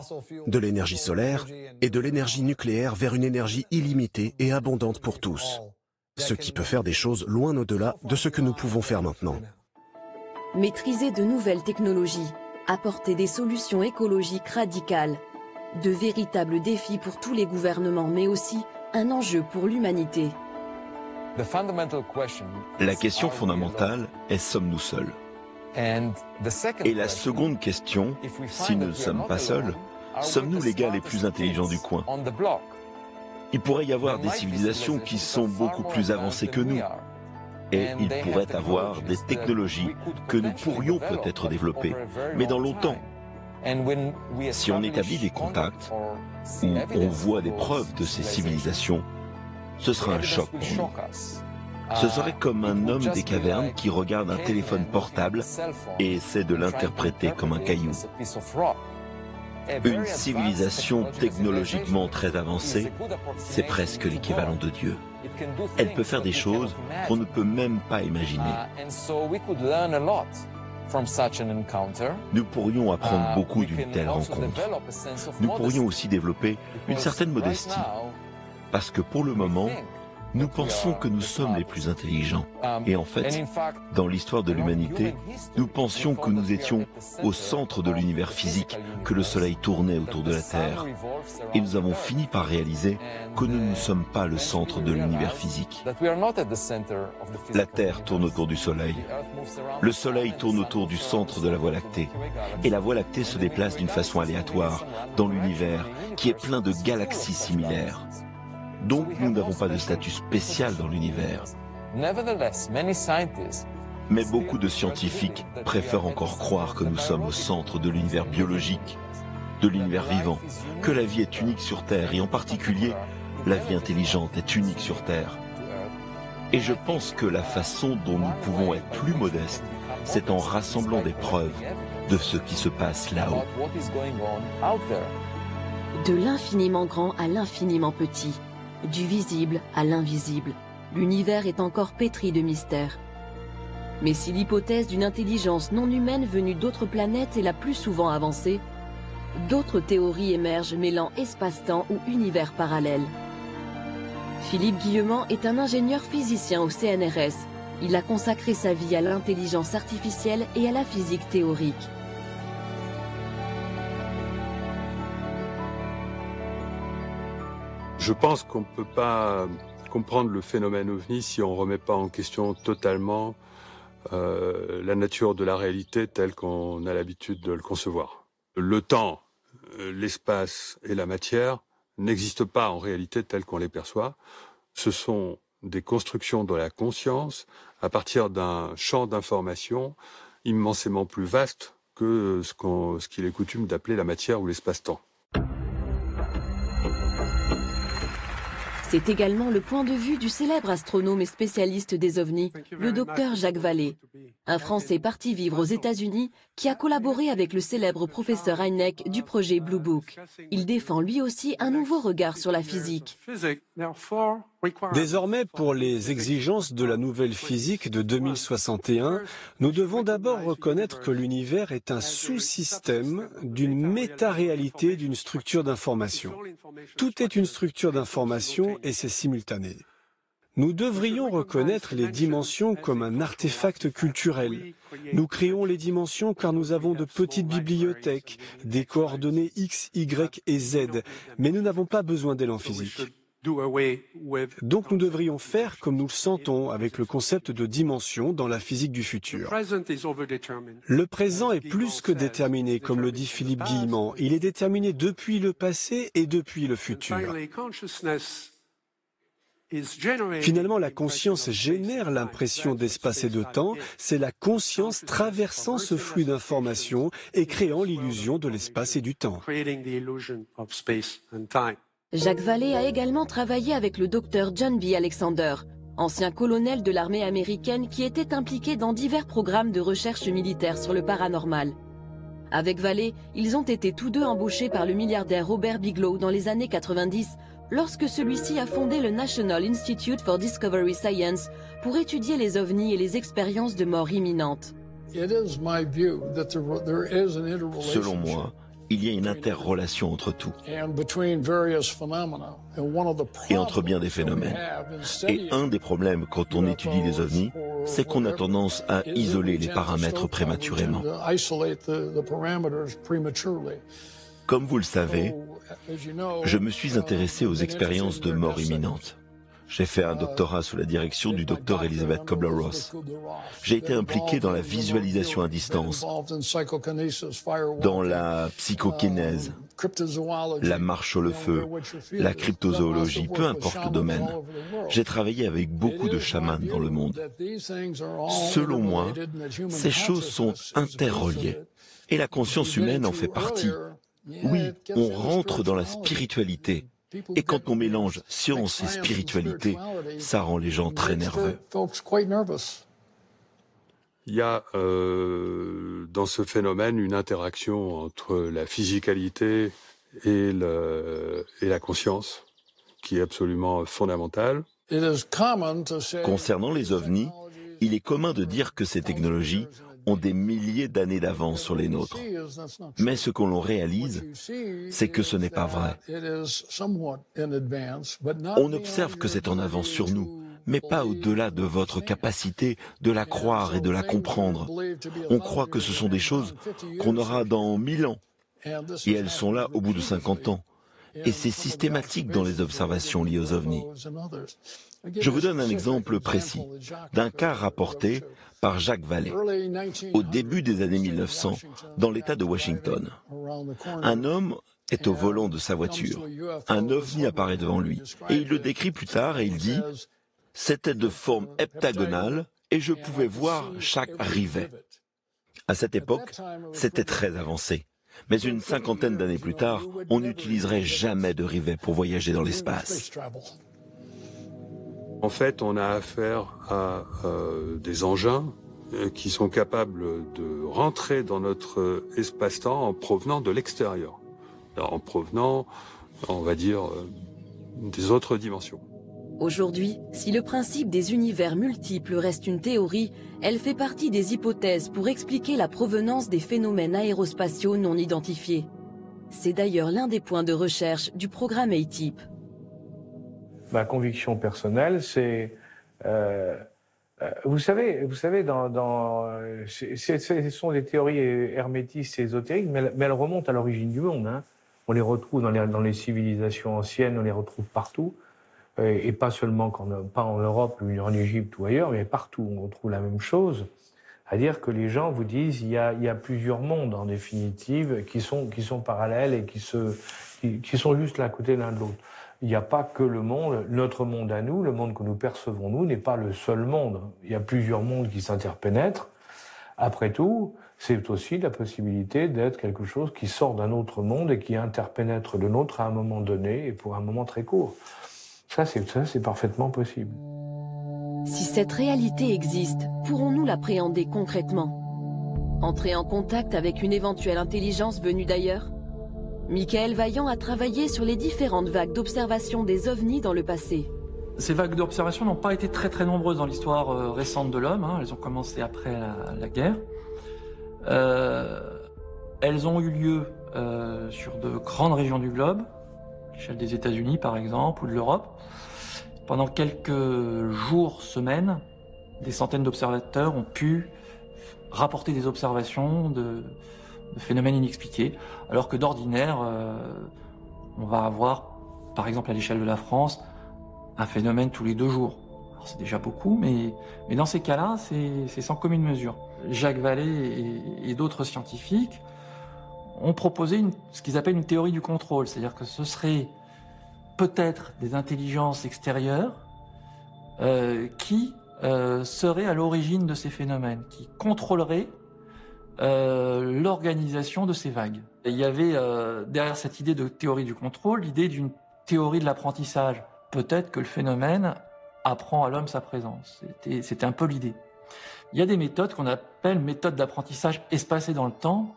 de l'énergie solaire et de l'énergie nucléaire vers une énergie illimitée et abondante pour tous. Ce qui peut faire des choses loin au-delà de ce que nous pouvons faire maintenant. Maîtriser de nouvelles technologies, apporter des solutions écologiques radicales, de véritables défis pour tous les gouvernements, mais aussi un enjeu pour l'humanité. La question fondamentale est: sommes-nous seuls? Et la seconde question, si nous ne sommes pas seuls, sommes-nous les gars les plus intelligents du coin? Il pourrait y avoir des civilisations qui sont beaucoup plus avancées que nous. Et il pourrait avoir des technologies que nous pourrions peut-être développer, mais dans longtemps. Si on établit des contacts, ou on voit des preuves de ces civilisations, ce sera un choc pour nous. Ce serait comme un homme des cavernes qui regarde un téléphone portable et essaie de l'interpréter comme un caillou. Une civilisation technologiquement très avancée, c'est presque l'équivalent de Dieu. Elle peut faire des choses qu'on ne peut même pas imaginer. Nous pourrions apprendre beaucoup d'une telle rencontre. Nous pourrions aussi développer une certaine modestie, parce que pour le moment, nous pensons que nous sommes les plus intelligents. Et en fait, dans l'histoire de l'humanité, nous pensions que nous étions au centre de l'univers physique, que le Soleil tournait autour de la Terre. Et nous avons fini par réaliser que nous ne sommes pas le centre de l'univers physique. La Terre tourne autour du Soleil. Le Soleil tourne autour du centre de la Voie lactée. Et la Voie lactée se déplace d'une façon aléatoire dans l'univers qui est plein de galaxies similaires. Donc nous n'avons pas de statut spécial dans l'univers. Mais beaucoup de scientifiques préfèrent encore croire que nous sommes au centre de l'univers biologique, de l'univers vivant, que la vie est unique sur Terre et en particulier, la vie intelligente est unique sur Terre. Et je pense que la façon dont nous pouvons être plus modestes, c'est en rassemblant des preuves de ce qui se passe là-haut. De l'infiniment grand à l'infiniment petit. Du visible à l'invisible, l'univers est encore pétri de mystères. Mais si l'hypothèse d'une intelligence non humaine venue d'autres planètes est la plus souvent avancée, d'autres théories émergent mêlant espace-temps ou univers parallèles. Philippe Guillemant est un ingénieur physicien au CNRS. Il a consacré sa vie à l'intelligence artificielle et à la physique théorique. Je pense qu'on ne peut pas comprendre le phénomène OVNI si on ne remet pas en question totalement la nature de la réalité telle qu'on a l'habitude de le concevoir. Le temps, l'espace et la matière n'existent pas en réalité telles qu'on les perçoit. Ce sont des constructions de la conscience à partir d'un champ d'information immensément plus vaste que ce qu'il est coutume d'appeler la matière ou l'espace-temps. C'est également le point de vue du célèbre astronome et spécialiste des ovnis, le docteur Jacques Vallée, un Français parti vivre aux États-Unis qui a collaboré avec le célèbre professeur Hynek du projet Blue Book. Il défend lui aussi un nouveau regard sur la physique. Désormais, pour les exigences de la nouvelle physique de 2061, nous devons d'abord reconnaître que l'univers est un sous-système d'une méta-réalité d'une structure d'information. Tout est une structure d'information et c'est simultané. Nous devrions reconnaître les dimensions comme un artefact culturel. Nous créons les dimensions car nous avons de petites bibliothèques, des coordonnées X, Y et Z, mais nous n'avons pas besoin d'élan physique. Donc nous devrions faire comme nous le sentons avec le concept de dimension dans la physique du futur. Le présent est plus que déterminé, comme le dit Philippe Guillemant. Il est déterminé depuis le passé et depuis le futur. Finalement, la conscience génère l'impression d'espace et de temps. C'est la conscience traversant ce flux d'informations et créant l'illusion de l'espace et du temps. Jacques Vallée a également travaillé avec le docteur John B. Alexander, ancien colonel de l'armée américaine qui était impliqué dans divers programmes de recherche militaire sur le paranormal. Avec Vallée, ils ont été tous deux embauchés par le milliardaire Robert Bigelow dans les années 90, lorsque celui-ci a fondé le National Institute for Discovery Science pour étudier les ovnis et les expériences de mort imminente. Selon moi, il y a une interrelation entre tout et entre bien des phénomènes. Et un des problèmes quand on étudie les ovnis, c'est qu'on a tendance à isoler les paramètres prématurément. Comme vous le savez, je me suis intéressé aux expériences de mort imminente. J'ai fait un doctorat sous la direction du docteur Elizabeth Kubler-Ross. J'ai été impliqué dans la visualisation à distance, dans la psychokinèse, la marche au feu, la cryptozoologie, peu importe le domaine. J'ai travaillé avec beaucoup de chamans dans le monde. Selon moi, ces choses sont interreliées et la conscience humaine en fait partie. Oui, on rentre dans la spiritualité. Et quand on mélange science et spiritualité, ça rend les gens très nerveux. Il y a dans ce phénomène une interaction entre la physicalité et la conscience qui est absolument fondamentale. Concernant les ovnis, il est commun de dire que ces technologies ont des milliers d'années d'avance sur les nôtres. Mais ce qu'on réalise, c'est que ce n'est pas vrai. On observe que c'est en avance sur nous, mais pas au-delà de votre capacité de la croire et de la comprendre. On croit que ce sont des choses qu'on aura dans 1000 ans, et elles sont là au bout de 50 ans. Et c'est systématique dans les observations liées aux ovnis. Je vous donne un exemple précis d'un cas rapporté par Jacques Vallée, au début des années 1900, dans l'État de Washington. Un homme est au volant de sa voiture. Un ovni apparaît devant lui. Et il le décrit plus tard et il dit « C'était de forme heptagonale et je pouvais voir chaque rivet. » À cette époque, c'était très avancé. Mais une cinquantaine d'années plus tard, on n'utiliserait jamais de rivet pour voyager dans l'espace. En fait, on a affaire à des engins qui sont capables de rentrer dans notre espace-temps en provenant de l'extérieur, en provenant, on va dire, des autres dimensions. Aujourd'hui, si le principe des univers multiples reste une théorie, elle fait partie des hypothèses pour expliquer la provenance des phénomènes aérospatiaux non identifiés. C'est d'ailleurs l'un des points de recherche du programme A-Type. Ma conviction personnelle, c'est, vous savez, ce sont des théories hermétistes et ésotériques, mais elles remontent à l'origine du monde. Hein. On les retrouve dans les civilisations anciennes, on les retrouve partout, et pas seulement pas en Europe, ou en Égypte ou ailleurs, mais partout on retrouve la même chose. C'est-à-dire que les gens vous disent il y a plusieurs mondes en définitive qui sont parallèles et qui sont juste l'un à côté l'un de l'autre. Il n'y a pas que le monde, notre monde à nous, le monde que nous percevons nous n'est pas le seul monde. Il y a plusieurs mondes qui s'interpénètrent. Après tout, c'est aussi la possibilité d'être quelque chose qui sort d'un autre monde et qui interpénètre le nôtre à un moment donné et pour un moment très court. Ça, c'est parfaitement possible. Si cette réalité existe, pourrons-nous l'appréhender concrètement? Entrer en contact avec une éventuelle intelligence venue d'ailleurs? Michael Vaillant a travaillé sur les différentes vagues d'observation des ovnis dans le passé. Ces vagues d'observation n'ont pas été très nombreuses dans l'histoire récente de l'homme. Hein. Elles ont commencé après la guerre. Elles ont eu lieu sur de grandes régions du globe, à l'échelle des États-Unis par exemple, ou de l'Europe. Pendant quelques jours, semaines, des centaines d'observateurs ont pu rapporter des observations de phénomènes inexpliqués, alors que d'ordinaire, on va avoir, par exemple à l'échelle de la France, un phénomène tous les 2 jours. Alors c'est déjà beaucoup, mais dans ces cas-là, c'est sans commune mesure. Jacques Vallée et d'autres scientifiques ont proposé ce qu'ils appellent une théorie du contrôle, c'est-à-dire que ce serait peut-être des intelligences extérieures qui seraient à l'origine de ces phénomènes, qui contrôleraient l'organisation de ces vagues. Et il y avait derrière cette idée de théorie du contrôle, l'idée d'une théorie de l'apprentissage. Peut-être que le phénomène apprend à l'homme sa présence. C'était un peu l'idée. Il y a des méthodes qu'on appelle méthodes d'apprentissage espacées dans le temps,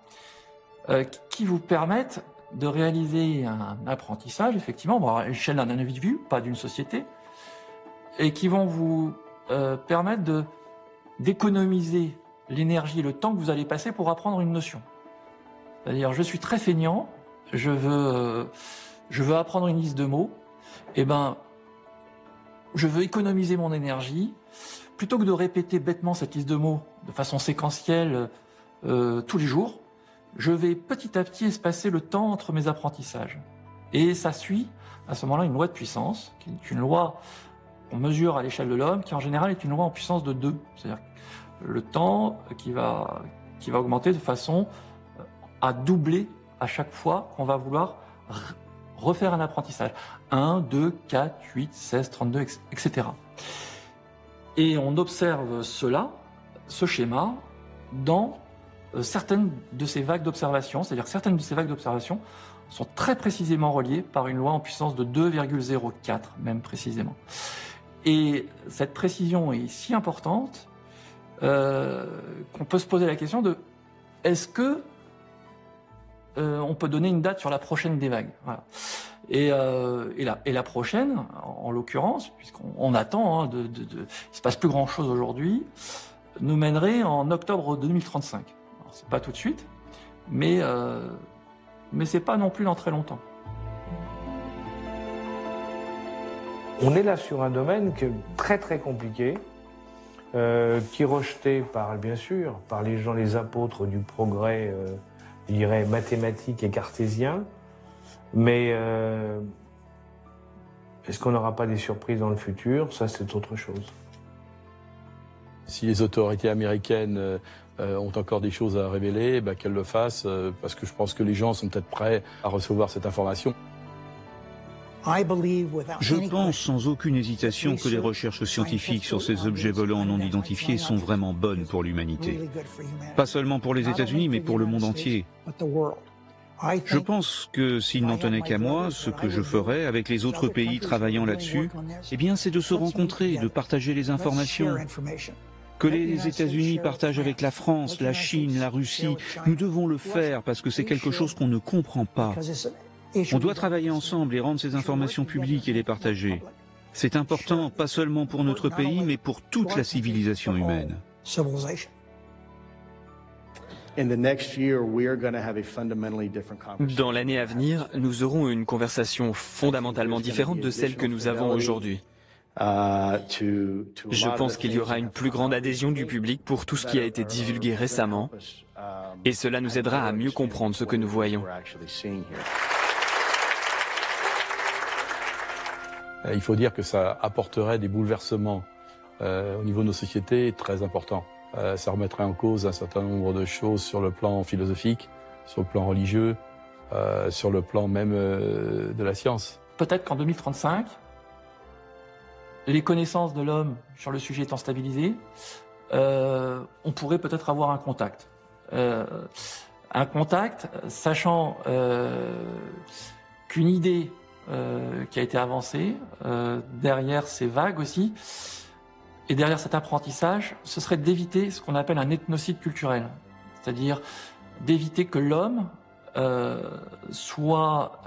qui vous permettent de réaliser un apprentissage, effectivement, à l'échelle d'un individu, pas d'une société, et qui vont vous permettre d'économiser l'énergie et le temps que vous allez passer pour apprendre une notion. C'est-à-dire, je suis très feignant, je veux apprendre une liste de mots, et je veux économiser mon énergie, plutôt que de répéter bêtement cette liste de mots de façon séquentielle tous les jours, je vais petit à petit espacer le temps entre mes apprentissages. Et ça suit, à ce moment-là, une loi de puissance, qui est une loi qu'on mesure à l'échelle de l'homme, qui en général est une loi en puissance de 2. C'est-à-dire le temps qui va augmenter de façon à doubler à chaque fois qu'on va vouloir refaire un apprentissage. 1, 2, 4, 8, 16, 32, etc. Et on observe ce schéma, dans certaines de ces vagues d'observation, c'est-à-dire certaines de ces vagues d'observation sont très précisément reliées par une loi en puissance de 2,04, même précisément. Et cette précision est si importante qu'on peut se poser la question de est-ce que on peut donner une date sur la prochaine des vagues. Voilà. Et la prochaine, en l'occurrence, puisqu'on attend, il se passe plus grand-chose aujourd'hui, nous mènerait en octobre 2035. Alors, c'est pas tout de suite, mais c'est pas non plus dans très longtemps. On est là sur un domaine très très compliqué, qui est rejeté bien sûr, par les gens, les apôtres du progrès, je dirais mathématique et cartésien, mais est-ce qu'on n'aura pas des surprises dans le futur? Ça, c'est autre chose. Si les autorités américaines ont encore des choses à révéler, qu'elles le fassent, parce que je pense que les gens sont peut-être prêts à recevoir cette information. Je pense sans aucune hésitation que les recherches scientifiques sur ces objets volants non identifiés sont vraiment bonnes pour l'humanité. Pas seulement pour les États-Unis, mais pour le monde entier. Je pense que s'il n'en tenait qu'à moi, ce que je ferais avec les autres pays travaillant là-dessus, eh bien, c'est de se rencontrer et de partager les informations. Que les États-Unis partagent avec la France, la Chine, la Russie, nous devons le faire parce que c'est quelque chose qu'on ne comprend pas. On doit travailler ensemble et rendre ces informations publiques et les partager. C'est important, pas seulement pour notre pays, mais pour toute la civilisation humaine. Dans l'année à venir, nous aurons une conversation fondamentalement différente de celle que nous avons aujourd'hui. Je pense qu'il y aura une plus grande adhésion du public pour tout ce qui a été divulgué récemment, et cela nous aidera à mieux comprendre ce que nous voyons. Il faut dire que ça apporterait des bouleversements au niveau de nos sociétés très importants. Ça remettrait en cause un certain nombre de choses sur le plan philosophique, sur le plan religieux, sur le plan même de la science. Peut-être qu'en 2035, les connaissances de l'homme sur le sujet étant stabilisées, on pourrait peut-être avoir un contact. Un contact, sachant qu'une idée qui a été avancée derrière ces vagues aussi, et derrière cet apprentissage, ce serait d'éviter ce qu'on appelle un ethnocide culturel, c'est-à-dire d'éviter que l'homme soit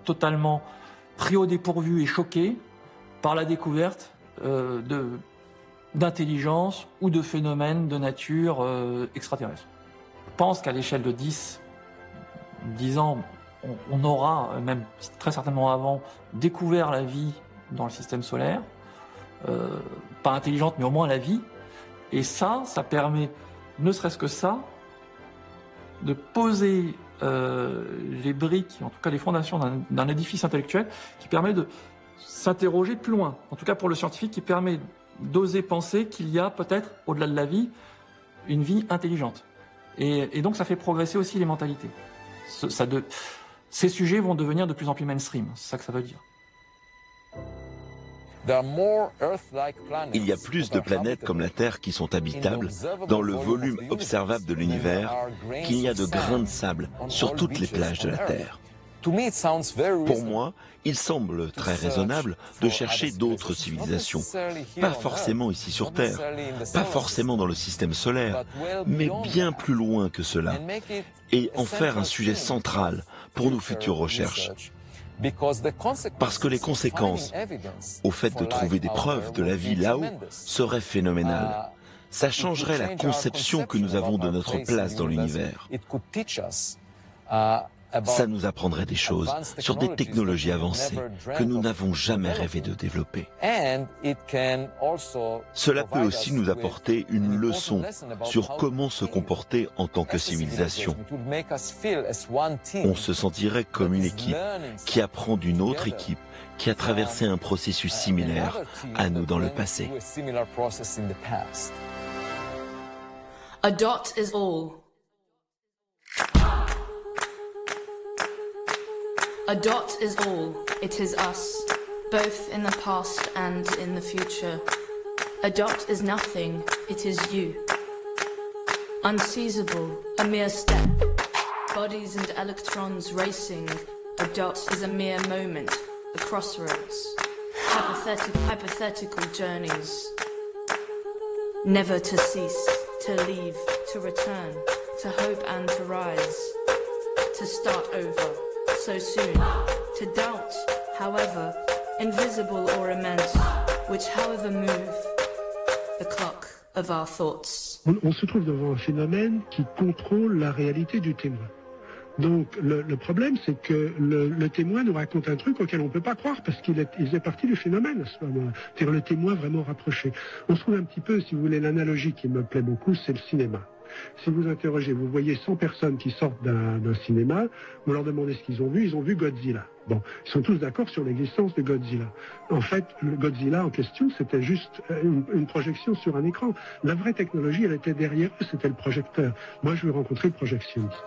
totalement pris au dépourvu et choqué par la découverte d'intelligence ou de phénomènes de nature extraterrestre. Je pense qu'à l'échelle de 10 ans, on aura, même très certainement avant, découvert la vie dans le système solaire, pas intelligente, mais au moins la vie. Et ça permet, ne serait-ce que ça, de poser les briques, en tout cas les fondations d'un édifice intellectuel qui permet de s'interroger plus loin. En tout cas pour le scientifique, qui permet d'oser penser qu'il y a peut-être, au-delà de la vie, une vie intelligente. Et donc ça fait progresser aussi les mentalités. Ces sujets vont devenir de plus en plus mainstream, c'est ça que ça veut dire. Il y a plus de planètes comme la Terre qui sont habitables dans le volume observable de l'univers qu'il y a de grains de sable sur toutes les plages de la Terre. Pour moi, il semble très raisonnable de chercher d'autres civilisations, pas forcément ici sur Terre, pas forcément dans le système solaire, mais bien plus loin que cela, et en faire un sujet central pour nos futures recherches. Parce que les conséquences au fait de trouver des preuves de la vie là-haut seraient phénoménales. Ça changerait la conception que nous avons de notre place dans l'univers. Ça nous apprendrait des choses sur des technologies avancées que nous n'avons jamais rêvé de développer. Cela peut aussi nous apporter une leçon sur comment se comporter en tant que civilisation. On se sentirait comme une équipe qui apprend d'une autre équipe qui a traversé un processus similaire à nous dans le passé. A dot is all. A dot is all. It is us, both in the past and in the future. A dot is nothing. It is you. Unseizable, a mere step. Bodies and electrons racing. A dot is a mere moment, a crossroads. Hypothetical journeys. Never to cease, to leave, to return, to hope and to rise. To start over, so soon. To doubt, however, invisible or immense, which however move the clock of our thoughts. On se trouve devant un phénomène qui contrôle la réalité du témoin. Donc le problème, c'est que le témoin nous raconte un truc auquel on ne peut pas croire parce qu'il faisait partie du phénomène à ce moment-là. C'est-à-dire le témoin vraiment rapproché. On se trouve un petit peu, si vous voulez, l'analogie qui me plaît beaucoup, c'est le cinéma. Si vous interrogez, vous voyez 100 personnes qui sortent d'un cinéma, vous leur demandez ce qu'ils ont vu Godzilla. Bon, ils sont tous d'accord sur l'existence de Godzilla. En fait, le Godzilla en question, c'était juste une projection sur un écran. La vraie technologie, elle était derrière eux, c'était le projecteur. Moi, je veux rencontrer le projectionniste.